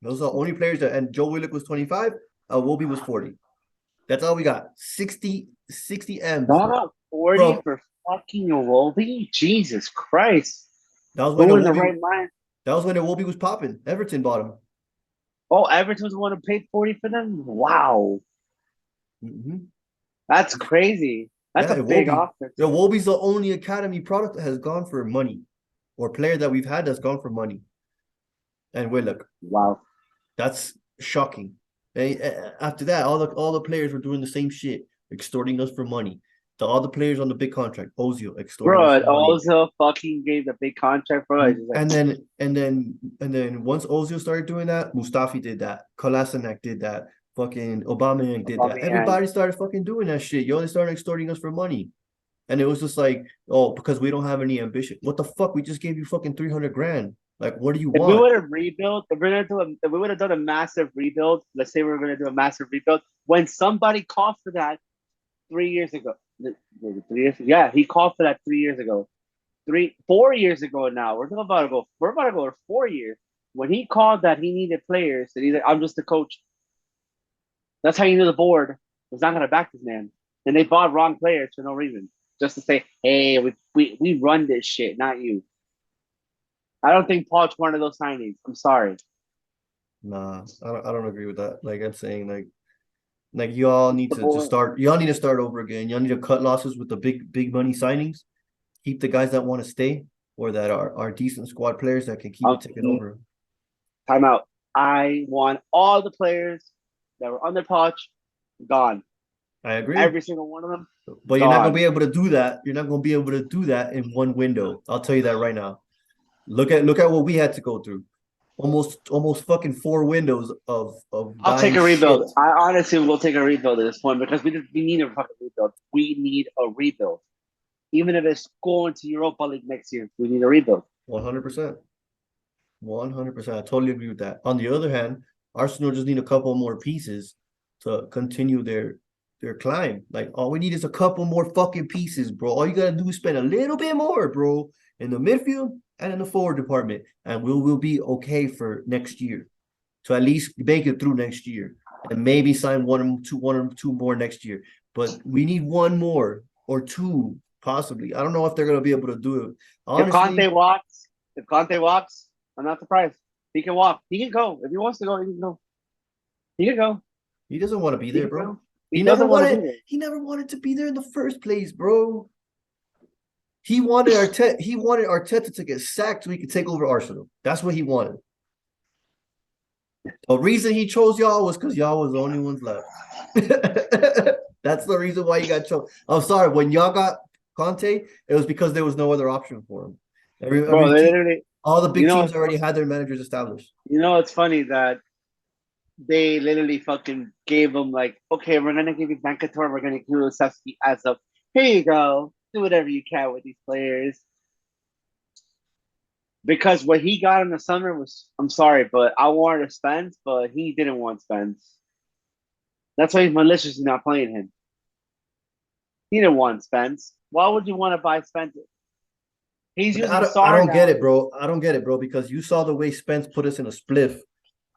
Those are the only players that, and Joe Willock was 25, Iwobi was 40. That's all we got. 60 M's Dog 40 from for fucking Iwobi? Jesus Christ. that was when Who in the Iwobi right mind? that was when Iwobi was popping. Everton bought him. Oh, Everton was the one who paid 40 for them? Wow. Mm-hmm. That's crazy. That's Yeah, a big Iwobi. offer, too. Iwobi's the only academy product that has gone for money, or player that we've had that's gone for money. And Willock, Wow. that's shocking. After that, all the players were doing the same shit, extorting us for money. All the players on the big contract, Ozil extorting us Bro, for money. also fucking gave the big contract, bro. It's just like, And then once Ozil started doing that, Mustafi did that, Kolasinac did that, fucking Aubameyang did that. Aubameyang. Everybody started fucking doing that shit. Yo, they started extorting us for money. And it was just like, oh, because we don't have any ambition. What the fuck? We just gave you fucking 300 grand. Like, what do you If we want? would have rebuilt, if we would have done a massive rebuild, let's say we were going to do a massive rebuild, when somebody called for that 3 years ago, was it 3 years? Yeah, he called for that 3 years ago. 4 years ago now. We're about to go for 4 years. When he called that he needed players, and he's like, I'm just the coach. That's how you knew the board was not gonna back this man. And they bought wrong players for no reason. Just to say, hey, we run this shit, not you. I don't think Paul's one of those signings. I'm sorry. Nah, I don't agree with that. Like I'm saying, like you all need The to just board start. You all need to start over again. You all need to cut losses with the big money signings. Keep the guys that want to stay or that are decent squad players that can keep it ticking over. timeout. I want all the players that were on the touch gone. I agree. Every single one of them But you're not gonna gone. be able to do that. You're not gonna be able to do that in one window. I'll tell you that right now. Look at what we had to go through. Almost fucking 4 windows of I'll take buying a shit. rebuild. I honestly will take a rebuild at this point because we need a fucking rebuild. We need a rebuild. Even if it's going to Europa League next year, we need a rebuild. 100%. 100%. I totally agree with that. On the other hand, Arsenal just need a couple more pieces to continue their climb. Like all we need is a couple more fucking pieces, bro. All you gotta do is spend a little bit more, bro, in the midfield and in the forward department, and we'll be okay for next year. To at least make it through next year. And maybe sign one or two more next year. But we need one more or two, possibly. I don't know if they're gonna be able to do it. If Honestly, Conte walks, if Conte walks, I'm not surprised. He can walk. He can go. If he wants to go, he can go. He can go. he doesn't want to be He there, can bro. go. He doesn't want to be there. He never wanted to be there in the first place, bro. He wanted Arteta to get sacked so he could take over Arsenal. That's what he wanted. The reason he chose y'all was because y'all was the only ones left. That's the reason why you got chosen. I'm sorry, when y'all got Conte, it was because there was no other option for him. Bro, Every they team, literally, all the you big know, teams already had their managers established. it's funny that they literally fucking gave him like, okay, we're gonna give you Bancator, we're gonna give you Sefsky as a here you go, do whatever you can with these players. Because what he got in the summer was, I'm sorry, but I wanted Spence, but he didn't want Spence. That's why he's maliciously not playing him. He didn't want Spence. Why would you want to buy Spence? He's Like, I using don't, I SAR don't get now. it, bro. I don't get it, bro, because you saw the way Spence put us in a spliff.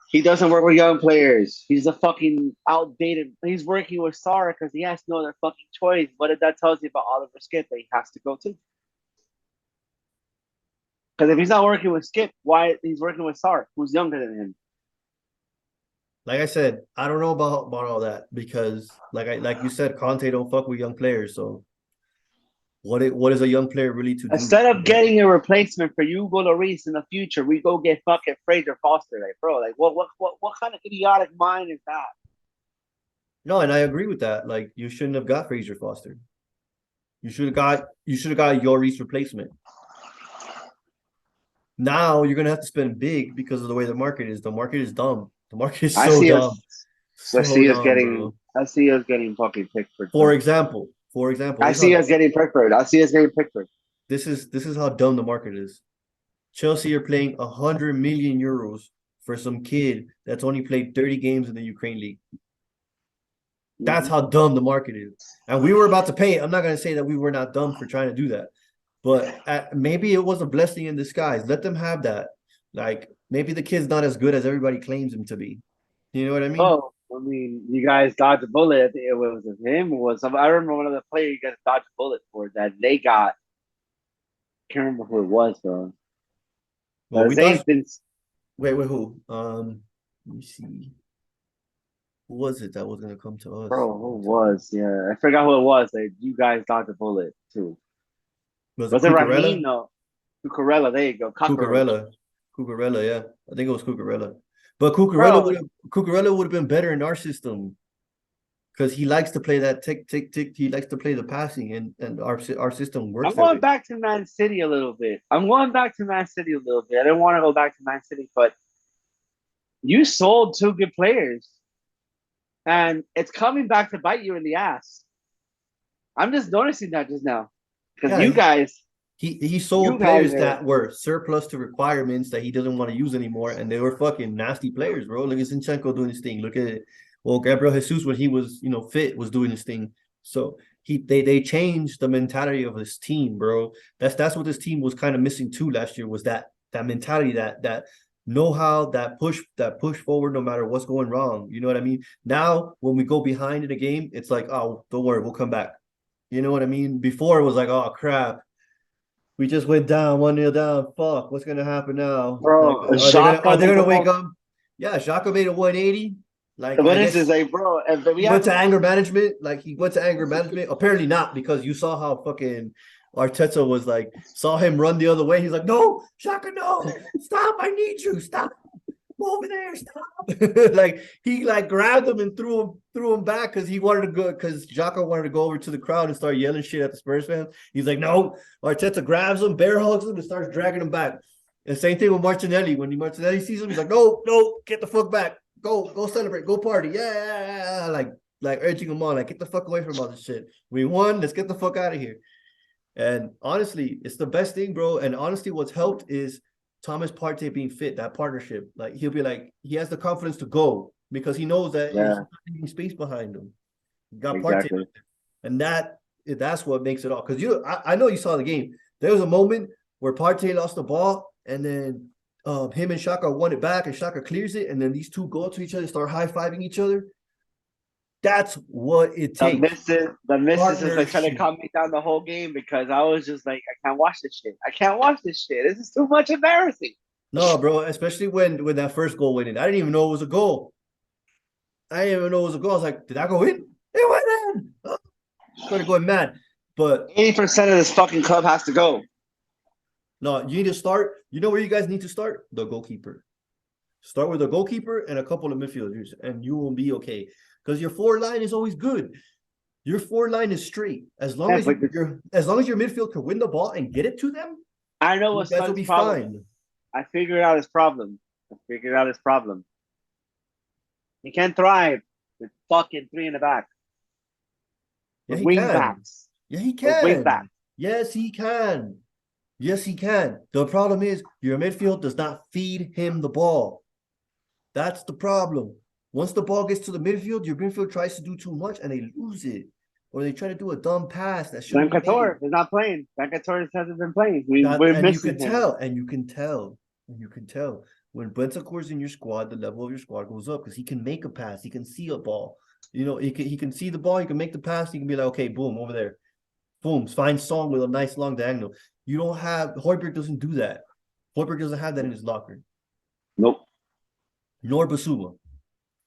He doesn't work with young players. He's a fucking outdated. He's working with SAR because he has no other fucking choice. What did that tell you about Oliver Skip that he has to go to? Because if he's not working with Skip, why he's working with SAR, who's younger than him? like I said, I don't know about all that because like you said, Conte don't fuck with young players. So what is a young player really to do? Instead of getting a replacement for Hugo Lloris in the future, we go get fucking Fraser Foster. Like, bro, like what kind of idiotic mind is that? No, and I agree with that. Like you shouldn't have got Fraser Foster. You should have got Lloris replacement. Now you're gonna have to spend big because of the way the market is. The market is dumb. The market is I so see dumb. us. I So see us dumb, getting. bro. I see us getting fucking Pickford. For Bro. example, for example, I this is how see us getting Pickford. I see us getting Pickford. this is how dumb the market is. Chelsea are playing 100 million euros for some kid that's only played 30 games in the Ukraine league. That's Mm-hmm. how dumb the market is. And we were about to pay. I'm not going to say that we were not dumb for trying to do that, but maybe it was a blessing in disguise. Let them have that. Like maybe the kid's not as good as everybody claims him to be. You know what I mean? Oh, I mean, you guys dodged a bullet. I think it was him. It was I remember one of the players you guys dodged a bullet for that they got. Can't remember who it was though. Well, we His thought. name's been Wait, who? Let me see. Who was it that was going to come to us? bro. Who was? Yeah, I forgot who it was. Like you guys dodged a bullet too. Was it Was it Cucurella? Raheem? No, Cucurella. There you go, cockroach, Cucurella. Cucurella, yeah. I think it was Cucurella. But bro. Cucurella would have been better in our system because he likes to play that tick tick tick. He likes to play the passing, and our system I'm works that going way. back to Man City a little bit. I'm going back to Man City a little bit. I didn't want to go back to Man City, but you sold two good players, and it's coming back to bite you in the ass. I'm just noticing that just now because Yeah, he you sold guys players are, that were surplus to requirements that he doesn't want to use anymore, and they were fucking nasty players, bro. Look at Zinchenko doing his thing. Look at it. Well, Gabriel Jesus when he was fit was doing his thing. So they changed the mentality of this team, bro. That's what this team was kind of missing too last year was that mentality that know-how that push forward no matter what's going wrong. You know what I mean? Now when we go behind in a game, it's like, oh, don't worry, we'll come back. You know what I mean? Before it was like, oh crap, we just went down 1-0 down. Fuck, what's gonna happen now? Like, bro. are they gonna are Shaka they made gonna the wake most. up? Yeah, Shaka made a 180. Like, I What is guess this, like, bro? If we he have went the to most. anger management. Like he went to anger management. Apparently not, because you saw how fucking Arteta was like, saw him run the other way. He's like, no, Shaka, no, stop! I need you, stop over there, stop. Like he like grabbed him and threw him back because he wanted to go because Jaka wanted to go over to the crowd and start yelling shit at the Spurs fans. He's like, no. Arteta grabs him, bear hugs him, and starts dragging him back. And same thing with Martinelli. When Martinelli sees him, he's like, no, no, get the fuck back. Go celebrate, go party. Yeah. Like urging him on, like, get the fuck away from all this shit. We won, let's get the fuck out of here. And honestly, it's the best thing, bro. And honestly, what's helped is Thomas Partey being fit, that partnership. Like he'll be like, he has the confidence to go because he knows that he's Yeah, not leaving space behind him. He got Partey, exactly. and that's what makes it all. Because I know you saw the game. There was a moment where Partey lost the ball, and then him and Shaka won it back, and Shaka clears it, and then these two go to each other, start high fiving each other. That's what it takes. The misses is like trying to Partnership. calm me down the whole game because I was just like, I can't watch this shit. I can't watch this shit. This is too much embarrassing. No, bro, especially when that first goal went in. I didn't even know it was a goal. I didn't even know it was a goal. I was like, did that go in? It went in. Oh, started going mad. But 80% of this fucking club has to go. no, you need to start. You know where you guys need to start? The goalkeeper. Start with a goalkeeper and a couple of midfielders, and you will be okay. Because your forward line is always good. Your forward line is straight. As long Yeah, as but as long as your midfield can win the ball and get it to them, I know you what guys will Son's be problem is. fine. I figured out his problem. I figured out his problem. He can't thrive with fucking three in the back. Yeah, With he wing can. backs. Yeah, he With wing backs. can. Yes, he can. Yes, he can. The problem is your midfield does not feed him the ball. That's the problem. Once the ball gets to the midfield, your midfield tries to do too much and they lose it. Or they try to do a dumb pass that shouldn't be made. Couture is not playing. Couture hasn't been playing. We're And you missing can him. tell, when Bentancur's in your squad, the level of your squad goes up because he can make a pass, he can see a ball. He can see the ball, he can make the pass, he can be like, okay, boom, over there. Boom, find Song with a nice long diagonal. You don't have Hoiberg doesn't do that. Hoiberg doesn't have that in his locker, Nope. nor Basuma.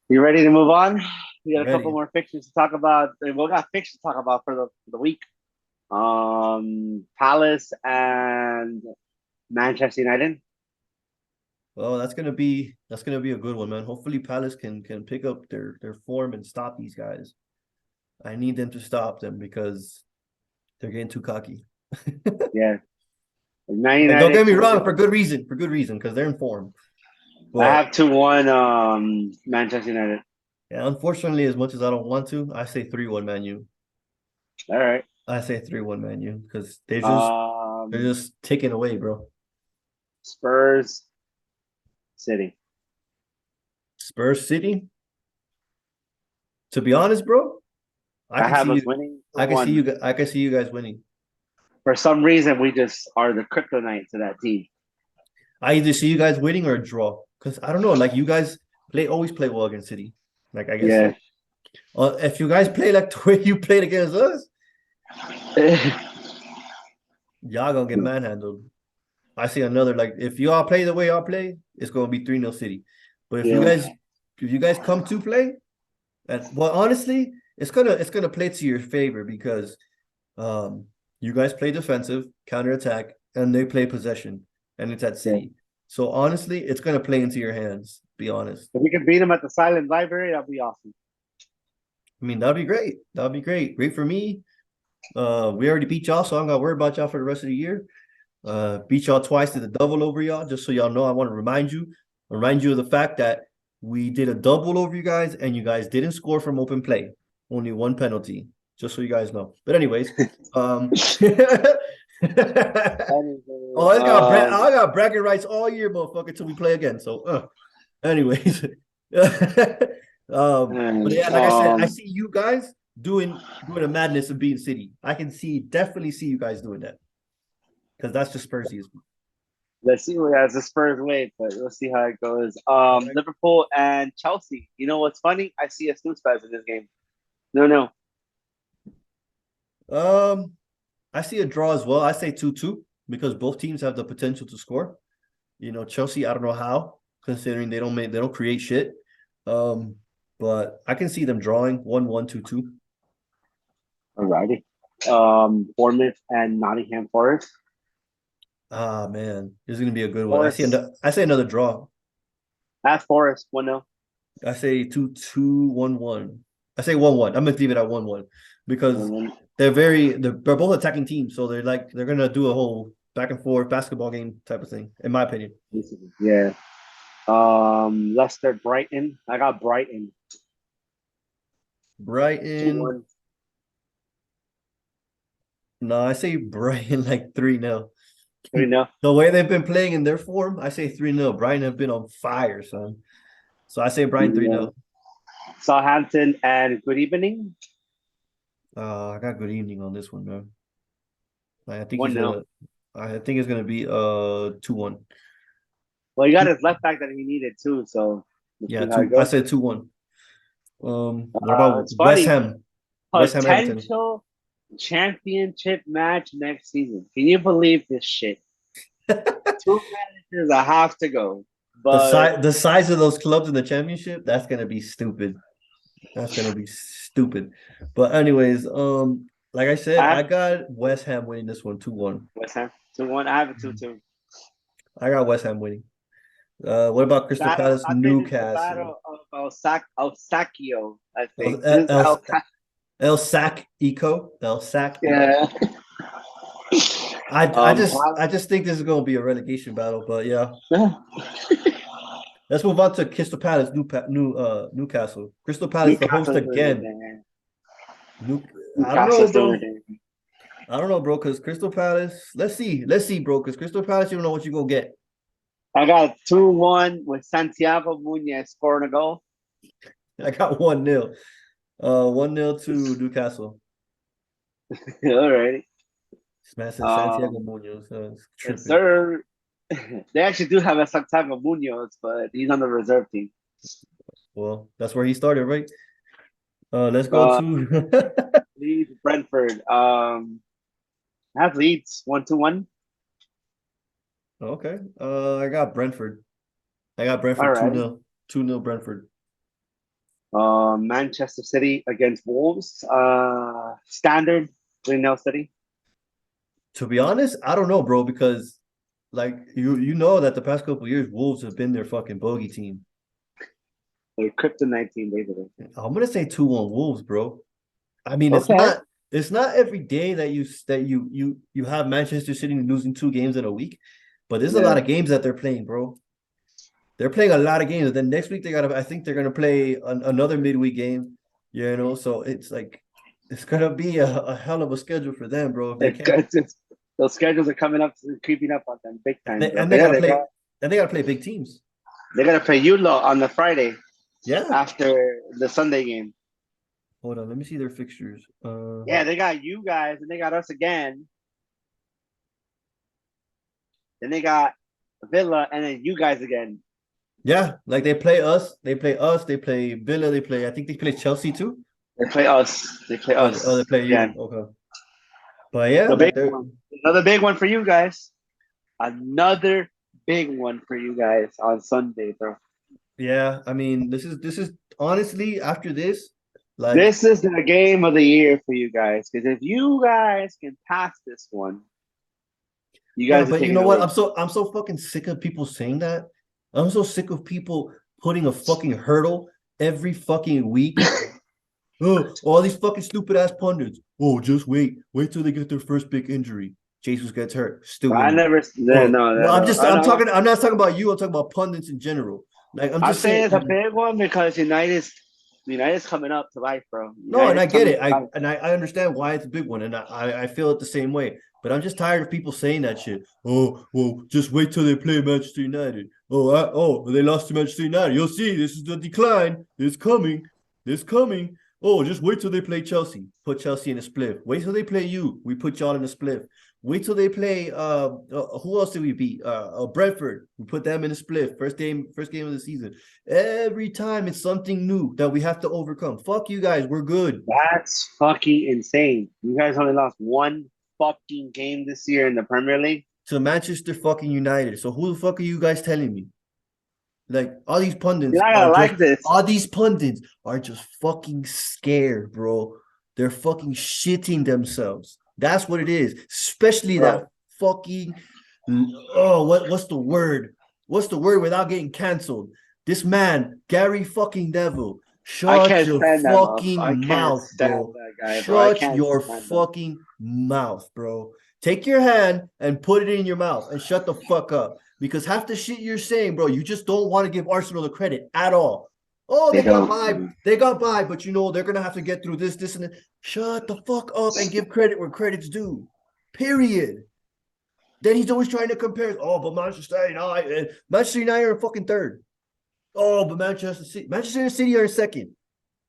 You ready to move on? We got a couple Ready. more fixtures to talk about. We got fixtures to talk about for the week. Palace and Manchester United. Well, that's gonna be a good one, man. Hopefully Palace can pick up their form and stop these guys. I need them to stop them because they're getting too cocky. Yeah, Man Like, don't United get me 2-1. wrong, for good reason, because they're in form. I But have 2-1. Manchester United. yeah, unfortunately, as much as I don't want to, I say 3-1 Man U. All right. I say 3-1 Man U because they're Um, just taking away, bro. Spurs City. Spurs City. To be honest, bro, I I can have see us you. winning I can see 2-1. you. I can see you guys winning. For some reason, we just are the kryptonite to that team. I either see you guys winning or a draw. Because I don't know, like you guys always play well against City. Like I guess Yeah. so. If you guys play like the way you played against us, y'all gonna get manhandled. I see another like if y'all play the way y'all play, it's gonna be 3-0 City. But Yeah. if you guys come to play, and well honestly, it's gonna play to your favor because you guys play defensive, counter attack, and they play possession, and it's at Yeah. City. So honestly, it's gonna play into your hands. Be honest. If we can beat them at the silent library, that'd be awesome. I mean, that'd be great. That'd be great. Great for me. We already beat y'all, so I'm gonna worry about y'all for the rest of the year. Beat y'all twice to the double over y'all, just so y'all know. I want to remind you of the fact that we did a double over you guys, and you guys didn't score from open play. Only one penalty, just so you guys know. But anyways, Anyway, oh, I got bragging rights all year, motherfucker, till we play again. So, anyways, but and, yeah, like I said, I see you guys doing a madness of being City. I can definitely see you guys doing that because that's just Spursy. let's see what has the Spurs wait, but we'll see how it goes. All right. Liverpool and Chelsea. You know what's funny? I see a snooze fest in this game. No, no. Um, I see a draw as well. I say 2-2 because both teams have the potential to score. You know, Chelsea, I don't know how, considering they don't create shit. Um, but I can see them drawing 1-1, 2-2. Alrighty. Bournemouth and Nottingham Forest. Ah man, this is gonna be a good one. Forest. I say another draw. At Forest 1-0. I say 2-2, 1-1. I say 1-1. I'm gonna leave it at 1-1 because 1-1. they're both attacking teams, so they're gonna do a whole back and forth basketball game type of thing, in my opinion. Yeah. Leicester Brighton. I got Brighton two Brighton. one. No, I say Brighton like 3-0. 3-0. The way they've been playing in their form, I say 3-0. Brighton have been on fire, son. So I say Brighton 3-0. Southampton and good evening. I got good evening on this one, man. I think he's 1-0. gonna I think it's gonna be 2-1. Well, he got his left back that he needed too, so let's Yeah, see how it two. I goes. said 2-1. What about It's West funny. Ham? West Ham Everton. Potential championship match next season. Can you believe this shit? Two managers I have to go. But The size of those clubs in the championship, that's gonna be stupid. That's gonna be stupid. But anyways, like I said, I I have got West Ham winning this one 2-1. West Ham 2-1. I have a 2-2. I got West Ham winning. What about Crystal Battle. Palace, I think it's the Newcastle? battle of Osakio, I El think. This is El, El Sac Eco. El Sac Eco. yeah. I just think this is gonna be a relegation battle, but yeah. Palace- Let's move on to Crystal Palace, Newcastle. Crystal Palace, the host Newcastle's doing again. it. New, I don't know, Newcastle's bro. doing it. I don't know, bro. Because Crystal Palace. Let's see, bro. Because Crystal Palace, you don't know what you're gonna get. I got 2-1 with Santiago Munez scoring a goal. I got 1-0. 1-0 to Newcastle. All right. Smashing Santiago Um, Munoz. It's yes, tripping. sir. They actually do have a Santiago Munoz, but he's on the reserve team. Well, that's where he started, right? Let's go Uh, to Leeds, Brentford. I have Leeds 1-1. okay. I got Brentford. I got All Brentford right. 2-0. 2-0 Brentford. Manchester City against Wolves. Standard 3-0 City. To be honest, I don't know, bro, because like you know that the past couple of years, Wolves have been their fucking bogey team. Their kryptonite team, basically. I'm gonna say 2-1 Wolves, bro. I mean, Okay. it's not every day that you have Manchester City losing 2 games in a week, but there's a lot Yeah. of games that they're playing, bro. They're playing a lot of games. And then next week I think they're gonna play another midweek game. You know, so it's like it's gonna be a hell of a schedule for them, bro. If they It, can't, it's, those schedules are coming up, creeping up on them big and time, they, bro. and But they yeah, gotta play, and they gotta play big teams. they gotta play you lot on the Friday Yeah. after the Sunday game. Hold on, let me see their fixtures. Yeah, they got you guys and they got us again. Then they got Villa and then you guys again. Yeah, like they play Villa, they play. I think they play Chelsea too. They play us. They play They us play you. again. Okay, but yeah, The like big they're one. Another big one for you guys. Another big one for you guys on Sunday, bro. yeah. I mean, this is honestly after this, like This is the game of the year for you guys. Because if you guys can pass this one, you yeah. guys are But you taking know the what? lead. I'm so fucking sick of people saying that. I'm so sick of people putting a fucking hurdle every fucking week. Oh, all these fucking stupid ass pundits. Oh, just wait till they get their first big injury. Jesus gets hurt, still I winning. never. No, Oh, no, no, well, no. I know. I'm not talking about you. I'm talking about pundits in general. Like, I'm I'm just saying, saying it's a big one because United's coming up to life, bro. no, and I United's get coming it. to life. I understand why it's a big one, and I feel it the same way. But I'm just tired of people saying that shit. Oh, well, just wait till they play Manchester United. They lost to Manchester United. You'll see, this is the decline. It's coming. It's coming. Oh, just wait till they play Chelsea. Put Chelsea in a split. Wait till they play you. We put y'all in a split. Wait till they play. Who else did we beat? Brentford. We put them in a split. First game of the season. Every time it's something new that we have to overcome. Fuck you guys. We're good. That's fucking insane. You guys only lost one fucking game this year in the Premier League. To Manchester fucking United. So who the fuck are you guys telling me? Like You're not gonna like this. all these pundits are just fucking scared, bro. They're fucking shitting themselves. That's what it is. Especially Bro, that fucking what's the word? What's the word without getting canceled? This man, Gary fucking Devil. I Shut can't your stand that motherfucker. I fucking can't mouth, stand bro. that guy, bro. I Shut can't your stand him. fucking mouth, bro. Take your hand and put it in your mouth and shut the fuck up. Because half the shit you're saying, bro, you just don't want to give Arsenal the credit at all. Oh, They they got don't. by. They got by, but you know, they're gonna have to get through this, and that. Shut the fuck up and give credit where credit's due. Period. Then he's always trying to compare. Oh, but Manchester United are fucking third. Oh, but Manchester City are in second.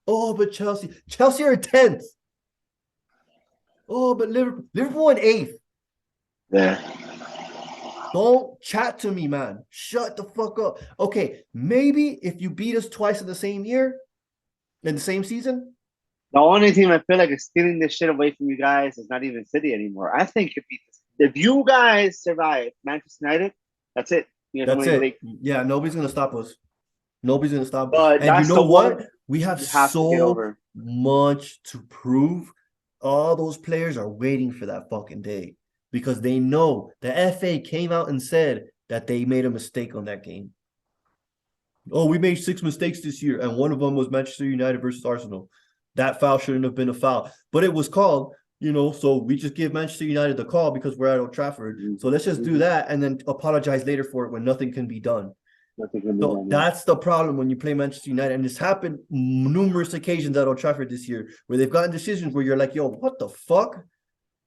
Oh, but Chelsea are 10th. Oh, but Liverpool in eighth. Yeah. Don't chat to me, man. Shut the fuck up. Okay, maybe if you beat us twice in the same year, in the same season. The only team I feel like is stealing this shit away from you guys is not even City anymore. I think if you guys survive Manchester United, that's it. You guys That's winning the it. league. Yeah, nobody's gonna stop us. Nobody's gonna stop. But And you that's know the one what? We have you have to get so over. much to prove. All those players are waiting for that fucking day because they know the FA came out and said that they made a mistake on that game. Oh, we made 6 mistakes this year, and one of them was Manchester United versus Arsenal. That foul shouldn't have been a foul, but it was called. So we just give Manchester United the call because we're at Old Trafford. So let's just do Mm-hmm. that and then apologize later for it when nothing can be done. Nothing can be So done. Yeah. that's the problem when you play Manchester United, and it's happened numerous occasions at Old Trafford this year where they've gotten decisions where you're like, "Yo, what the fuck?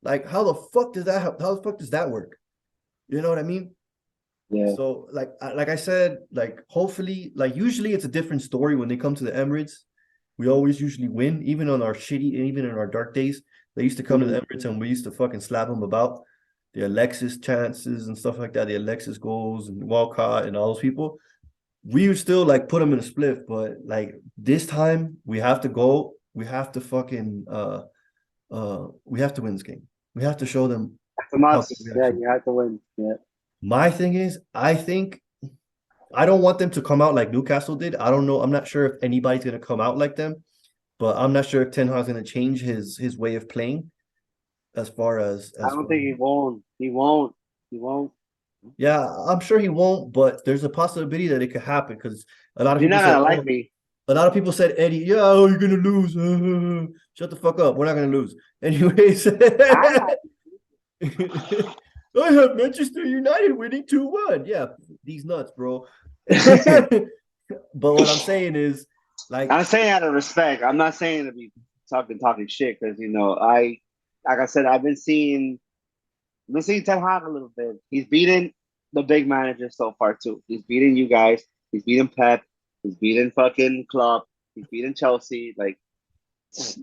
Like, how the fuck does that work?" You know what I mean? Yeah. So like I said, like hopefully, like usually it's a different story when they come to the Emirates. We always usually win, even on our shitty, even in our dark days. They used to come to the Mm-hmm. Emirates and we used to fucking slap them about the Alexis chances and stuff like that, the Alexis goals and Walcott and all those people. We would still like put them in a split, but like this time we have to go. We have to fucking we have to win this game. We have to show them That's a how good we must. Yeah, actually. you have to win. Yeah. My thing is, I think I don't want them to come out like Newcastle did. I don't know. I'm not sure if anybody's gonna come out like them, but I'm not sure if Ten Hag's gonna change his way of playing I as don't far. think he won't. He won't. He won't. Yeah, I'm sure he won't, but there's a possibility that it could happen because a lot of You're people not said, gonna like "Oh, me. a lot of people said Eddie, yeah, oh, you're gonna lose. Shut the fuck up. We're not gonna lose." Anyways, I I have. have Manchester United winning 2-1. Yeah, these nuts, bro. But what I'm saying is, like, I'm saying out of respect. I'm not saying to be talking shit because like I said, I've been seeing Ten Hag a little bit. He's beaten the big managers so far too. He's beaten you guys. He's beaten Pep. He's beaten fucking Klopp. He's beaten Chelsea. Like if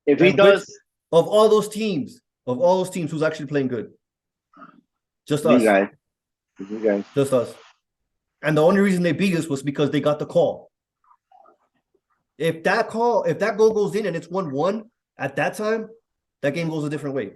he and which does, of all those teams, who's actually playing good? Just you us, guys, you guys. just us. And the only reason they beat us was because they got the call. If that goal goes in and it's 1-1 at that time, that game goes a different way.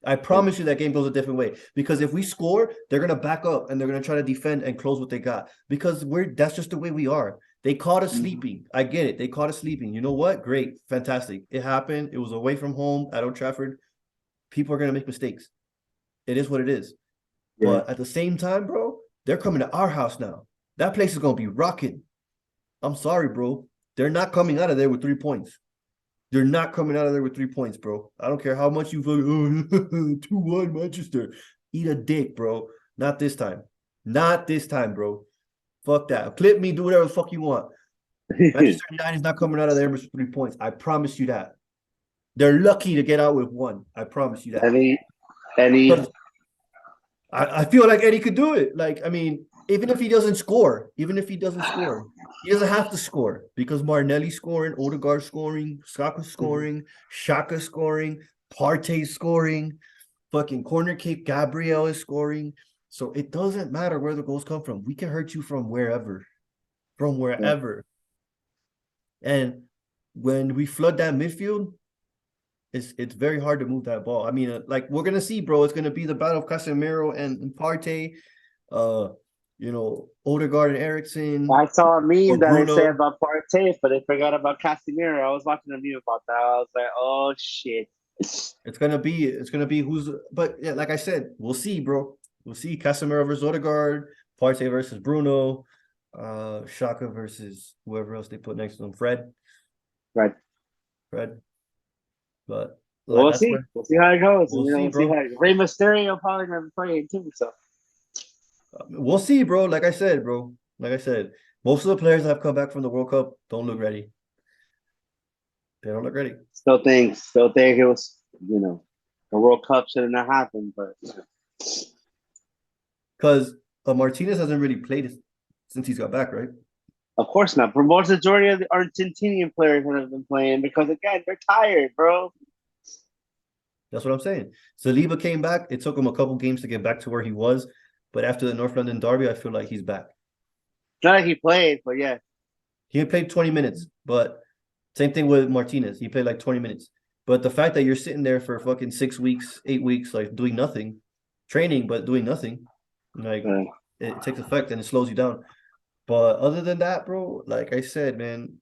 I promise you that game goes a different way. Because if we score, they're gonna back up and they're gonna try to defend and close what they got. Because that's just the way we are. They caught us Mm-hmm. sleeping. I get it. They caught us sleeping. You know what? Great, fantastic. It happened. It was away from home at Old Trafford. People are gonna make mistakes. It is what it is. Yeah. But at the same time, bro, they're coming to our house now. That place is gonna be rocking. I'm sorry, bro. They're not coming out of there with 3 points. They're not coming out of there with 3 points, bro. I don't care how much you fucking 2-1 Manchester. Eat a dick, bro. Not this time. Not this time, bro. Fuck that. Clip me, do whatever the fuck you want. Manchester United is not coming out of there with 3 points. I promise you that. They're lucky to get out with one. I promise you that. any any Because I feel like Eddie could do it. Like, I mean, even if he doesn't score, he doesn't have to score because Martinelli scoring, Odegaard scoring, Saka scoring, Shaka scoring, Partey scoring, fucking corner kick, Gabriel is scoring. So it doesn't matter where the goals come from. We can hurt you from wherever, from yeah. wherever. And when we flood that midfield, it's very hard to move that ball. I mean, like we're gonna see, bro. It's gonna be the battle of Casemiro and Partey, uh, Odegaard and Ericsson I saw a or meme that they say Bruno. about Partey, but they forgot about Casemiro. I was watching a meme about that. I was like, oh shit. It's gonna be who's. But yeah, like I said, we'll see, bro. We'll see Casemiro versus Odegaard, Partey versus Bruno, Shaka versus whoever else they put next to him, Right. Fred. But like We'll that's see. where We'll see how it goes. we'll see, We'll see bro. how Rey Mysterio probably gonna be playing too. So We'll see, bro. Like I said, bro. Like I said, most of the players that have come back from the World Cup don't look ready. They don't look ready still think it was the World Cup should have not happened, but because Martinez hasn't really played since he's got back, right? of course not. For most majority of the Argentinian players that have been playing because again they're tired, bro. That's what I'm saying. Saliba came back. It took him a couple games to get back to where he was, but after the North London derby, I feel like he's back. It's not like he played, but yeah, He played 20 minutes, but same thing with Martinez. He played like 20 minutes. But the fact that you're sitting there for fucking 6 weeks, 8 weeks, like doing nothing, training but doing nothing, like uh, it takes effect and it slows you down. But other than that, bro, like I said, man,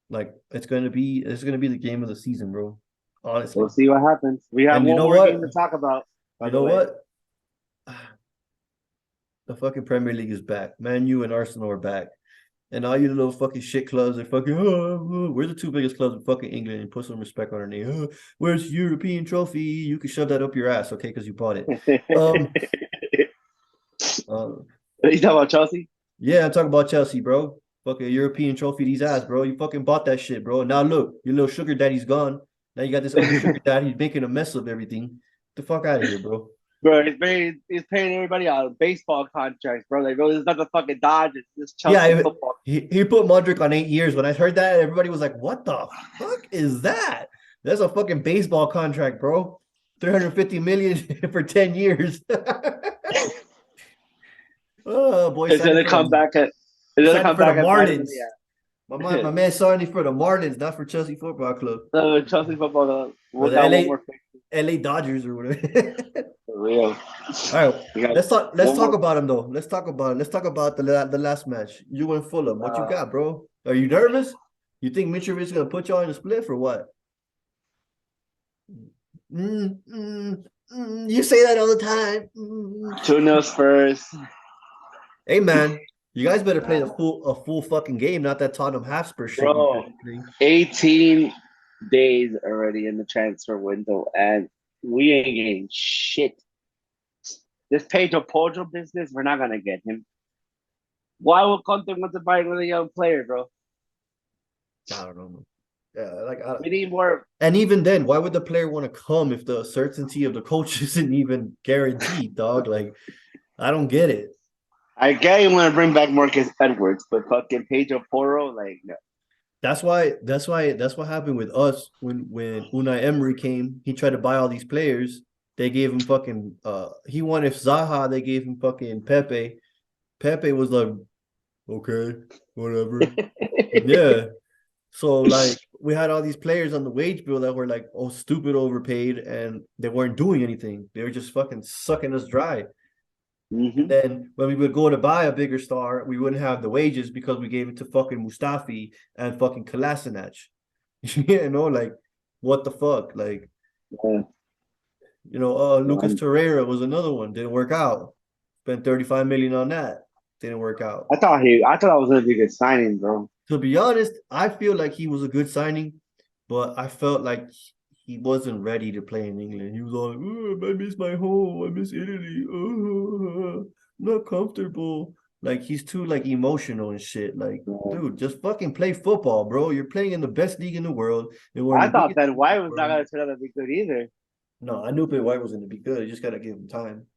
like it's gonna be the game of the season, bro. we'll Honestly. see what happens. We have And you one know more what? game to talk about, by You the know way. what? The fucking Premier League is back. Man, you and Arsenal are back. And all you little fucking shit clubs are fucking, we're the two biggest clubs in fucking England and put some respect on our name. Where's the European trophy? You can shove that up your ass, okay, because you bought it. Um, uh, You talking about Chelsea? yeah, I'm talking about Chelsea, bro. Fucking European trophy, these ass, bro. You fucking bought that shit, bro. Now look, your little sugar daddy's gone. Now you got this other sugar daddy. He's making a mess of everything. Get the fuck out of here, bro. Bro, he's paying everybody out baseball contracts, bro. Like, bro, this is not the fucking Dodgers. This Chelsea Yeah, football. he put Modric on 8 years. When I heard that, everybody was like, "What the fuck is that? That's a fucking baseball contract, bro. 350 million for 10 years." Oh boy, It's gonna come back at. It's he gonna signed it come for the back at bite him in the Marlins. ass. My man signing for the Marlins, not for Chelsea Football Club. So Chelsea football Or will the got one more fixture LA Dodgers or whatever. for real. All right, We got let's one talk more. about him though. Let's talk about the last match. You and Fulham. What you Uh, got, bro? Are you nervous? You think Mitrovic is gonna put y'all in a split for what? Mm, mm, you say that all the time. 2-0 Spurs. Hey man, you guys better play Uh, a full fucking game, not that Tottenham Hotspur shit you guys bro, are playing. 18 days already in the transfer window, and we ain't getting shit. This Pedro Porro business, we're not gonna get him. Why would Conte want to buy another young player, bro? I don't know. Yeah, We need more. and even then, why would the player want to come if the certainty of the coach isn't even guaranteed, dog? Like, I don't get it. I get you want to bring back Marcus Edwards, but fucking Pedro Porro, like, no. That's what happened with us when Unai Emery came. He tried to buy all these players. They gave him fucking he wanted Zaha, they gave him fucking Pepe. Pepe was like, okay, whatever. Yeah. So like we had all these players on the wage bill that were like, oh, stupid overpaid, and they weren't doing anything. They were just fucking sucking us dry. And Mm-hmm. then when we would go to buy a bigger star, we wouldn't have the wages because we gave it to fucking Mustafi and fucking Kolasinac. Like what the fuck? Like, Yeah. Lucas Um, Torreira was another one. Didn't work out. Spent 35 million on that. Didn't work out. I thought I was gonna be a good signing, bro. To be honest, I feel like he was a good signing, but I felt like he wasn't ready to play in England. He was all like, oh, I miss my home. I miss Italy. Oh, I'm not comfortable. Like he's too like emotional and shit. Like, Yeah. dude, just fucking play football, bro. You're playing in the best league in the world, and we're in I the thought biggest that league in White the was not world. gonna turn out to be good either. No, I knew Ben White was going to be good. You just got to give him time.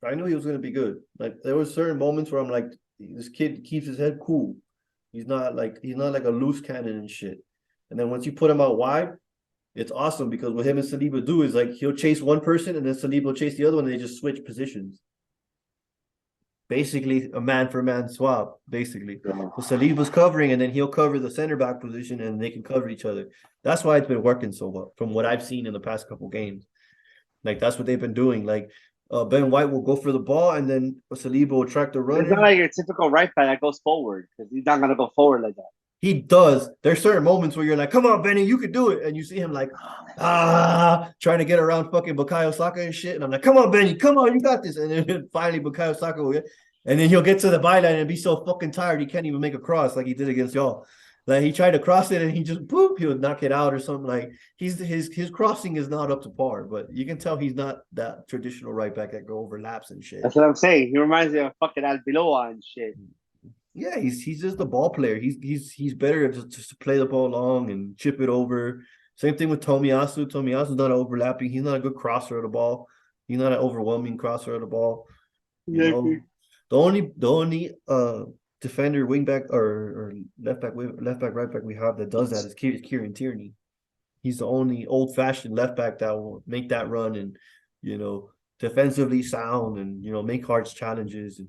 I knew he was going to be good. Like there were certain moments where I'm like, this kid keeps his head cool. He's not like a loose cannon and shit. And then once you put him out wide, it's awesome because what him and Saliba do is like he'll chase one person and then Saliba will chase the other one and they just switch positions. Basically, a man for man swap, basically. Yeah. So Saliba's covering and then he'll cover the center back position and they can cover each other. That's why it's been working so well from what I've seen in the past couple games. Like that's what they've been doing. Like Ben White will go for the ball and then Saliba will track the It's not runner. like your typical right back that goes forward because he's not gonna go forward like that. He does. There's certain moments where you're like, come on, Benny, you could do it. And you see him like, trying to get around fucking Bukayo Saka and shit. And I'm like, come on, Benny, come on, you got this. And then finally Bukayo Saka will get, and then he'll get to the byline and be so fucking tired he can't even make a cross like he did against y'all. Like he tried to cross it and he just boop, he would knock it out or something. Like his crossing is not up to par, but you can tell he's not that traditional right back that go overlaps and shit. That's what I'm saying. He reminds me of fucking Albiloa and shit. Yeah, he's just a ball player. He's better just to play the ball long and chip it over. Same thing with Tomiyasu. Tomiyasu's not overlapping. He's not a good crosser of the ball. He's not an overwhelming crosser of the ball. You know, Exactly. the only defender, wing back or left back, right back we have that does that is Kieran Tierney. He's the only old fashioned left back that will make that run and defensively sound and make hard challenges and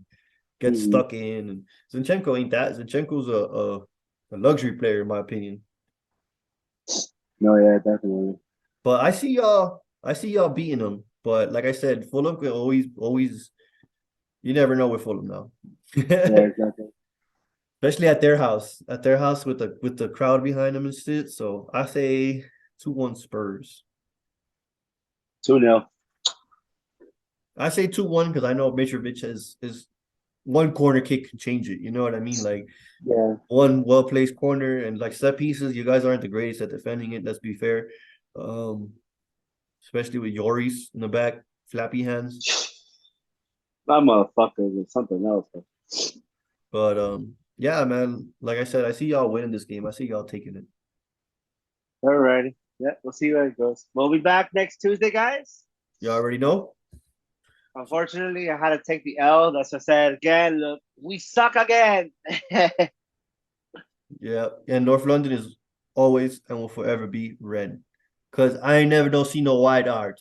get Mm-hmm. stuck in. And Zinchenko ain't that. Zinchenko's a luxury player in my opinion. No, yeah, definitely. But I see y'all beating them. But like I said, Fulham can always you never know with Fulham now. Yeah, exactly. Especially at their house. At their house with the crowd behind them and shit. So I say 2-1 Spurs. 2-0. I say 2-1 because I know Mitrovic is one corner kick can change it. You know what I mean? Like Yeah. one well placed corner and like set pieces. You guys aren't the greatest at defending it. Let's be fair. Especially with Yoris in the back, flappy hands. That motherfucker is something else. But yeah, man. Like I said, I see y'all winning this game. I see y'all taking it. Alrighty. Yeah, we'll see where it goes. We'll be back next Tuesday, guys. You already know. Unfortunately, I had to take the L. That's what I said again. Look, we suck again. Yeah, and North London is always and will forever be red. Cause I ain't never don't see no white heart.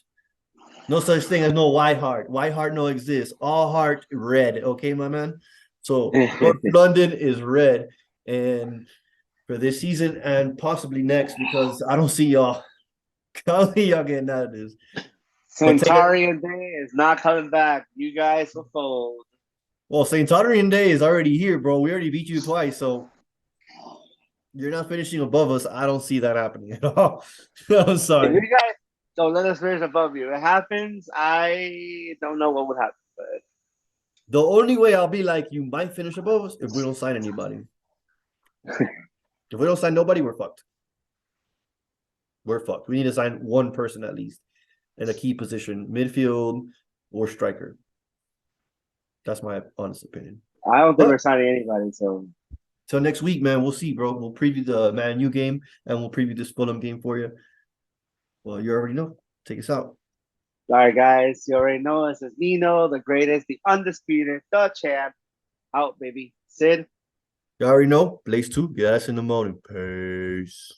No such thing as no white heart. White heart no exists. All heart red. Okay, my man. So North London is red, and for this season and possibly next because I don't see y'all. I don't see y'all getting out of this. But take it. Centurion Day is not coming back. You guys will fold. Well, St. Adrian Day is already here, bro. We already beat you twice, so you're not finishing above us. I don't see that happening at all. I'm If sorry. you guys don't let us finish above you, it happens. I don't know what would happen, but The only way I'll be like you might finish above us if we don't sign anybody. If we don't sign nobody, we're fucked. We're fucked. We need to sign one person at least in a key position, midfield or striker. That's my honest opinion. I don't think we're But signing anybody. So, till next week, man, we'll see, bro. We'll preview the Man U game and we'll preview this Fulham game for you. Well, you already know. Take us out. all right, guys, you already know us as Nino, the greatest, the undisputed, the champ. Out, baby. Sid. You already know. Blaze 2. Get us in the morning. Peace.